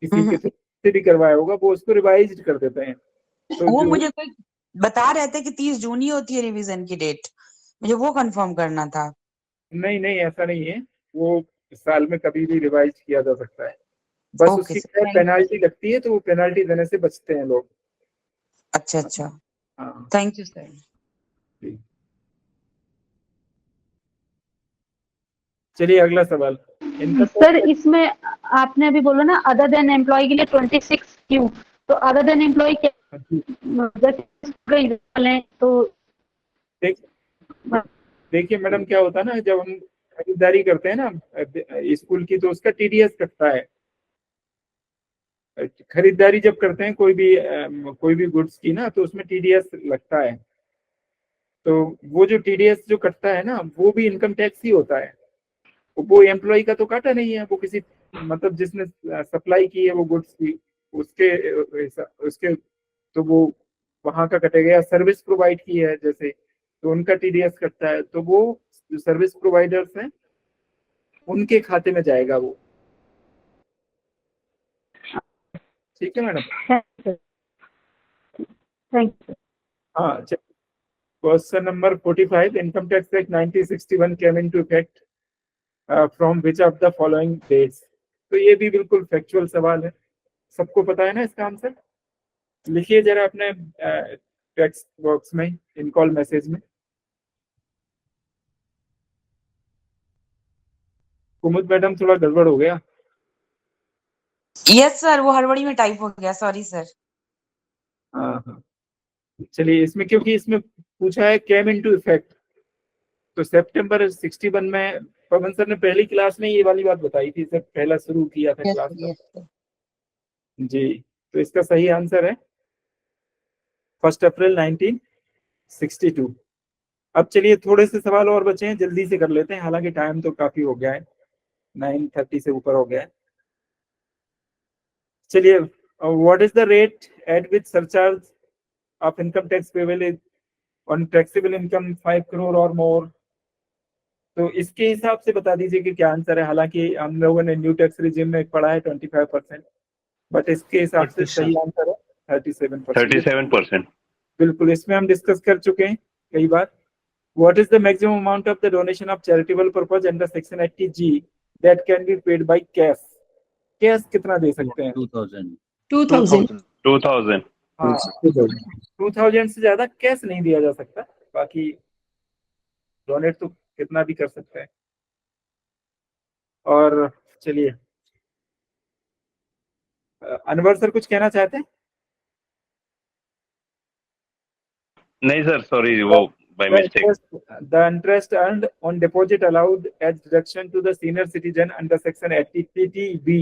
किसी के थ्रू से भी करवाया होगा, वो उसको रिवाइज्ड कर देते हैं। तो वो जो मुझे कोई बता रहे थे कि 30 जून ही होती है रिवीजन की डेट, मुझे वो कंफर्म करना था। नहीं ऐसा नहीं है, वो साल में कभी भी रिवाइज किया जा सकता है। बस उसकी पेनाल्टी लगती है, तो वो पेनाल्टी देने से बचते हैं लोग। अच्छा। हाँ थैंक यू सर। चलिए अगला सवाल। सर इसमें आपने अभी बोला ना अदर देन एम्प्लॉय के लिए 26Q, तो अदर देन एम्प्लॉय क्या तो देखिए मैडम क्या होता है ना, जब हम खरीदारी करते हैं ना स्कूल की, तो उसका टीडीएस कटता है। खरीदारी जब करते हैं कोई भी गुड्स की ना, तो उसमें टीडीएस लगता है। तो वो जो टीडीएस जो कटता है ना, वो भी इनकम टैक्स ही होता है। वो एम्प्लॉय का तो काटा नहीं है, वो किसी मतलब जिसने सप्लाई की है वो गुड्स की, उसके तो वो वहां का कटेगा। या सर्विस प्रोवाइड की है जैसे, तो उनका टीडीएस कटता है, तो वो जो सर्विस प्रोवाइडर्स हैं उनके खाते में जाएगा वो। ठीक है मैडम। Thank you. हाँ, question number 45, income tax act 1961 came into effect from which of the following dates. तो ये भी बिल्कुल फैक्चुअल सवाल है, सबको पता है ना इसका आंसर। लिखिए जरा अपने टेक्स्ट बॉक्स में, इन कॉल मैसेज में। कुमुद मैडम थोड़ा गड़बड़ हो गया। यस सर, वो हड़बड़ी में टाइप हो गया, सॉरी सर। हाँ चलिए, इसमें क्योंकि इसमें पूछा है केम इनटू इफेक्ट, तो सितंबर 61 में पवन सर ने पहली क्लास में ये वाली बात बताई थी, जब पहला शुरू किया था क्लास का। जी, तो इसका सही आंसर है 1 अप्रैल 1962। अब चलिए थोड़े से सवाल और बचे हैं, जल्दी से कर लेते हैं, हालांकि टाइम तो काफी हो गया है, 9:30 से ऊपर हो गया है। चलिए, what is the rate at which surcharge of income tax payable on taxable income 5 crore और मोर। तो इसके हिसाब से बता दीजिए कि क्या आंसर है। हालांकि हम लोगों ने न्यू टैक्स रिजिम में पढ़ा है 25%, बट इसके हिसाब से सही आंसर है 37%। 37%। बिल्कुल, इसमें हम डिस्कस कर चुके हैं कई बार। What is the maximum amount of the donation of charitable purpose under section 80G that can be paid by cash? Cash कितना दे सकते हैं? 2000। हाँ 2000 से ज्यादा कैश नहीं दिया जा सकता, बाकी डोनेट तो कितना भी कर सकते हैं। और चलिए, अनवर सर कुछ कहना चाहते हैं? नहीं सर, सॉरी, वो by mistake. The interest earned on deposit allowed as deduction to the senior citizen under section 80TTB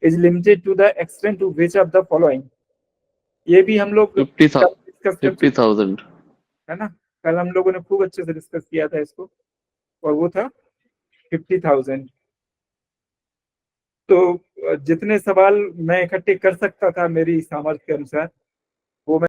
is limited to the extent to which of the following। ये भी हम लोग 50,000 डिस्कस कर 50,000 है ना, कल हम लोगों ने खूब अच्छे से डिस्कस किया था इसको, और वो था 50,000। तो जितने सवाल मैं इकट्ठे कर सकता था मेरी सामर्थ्य के अनुसार, वो मैं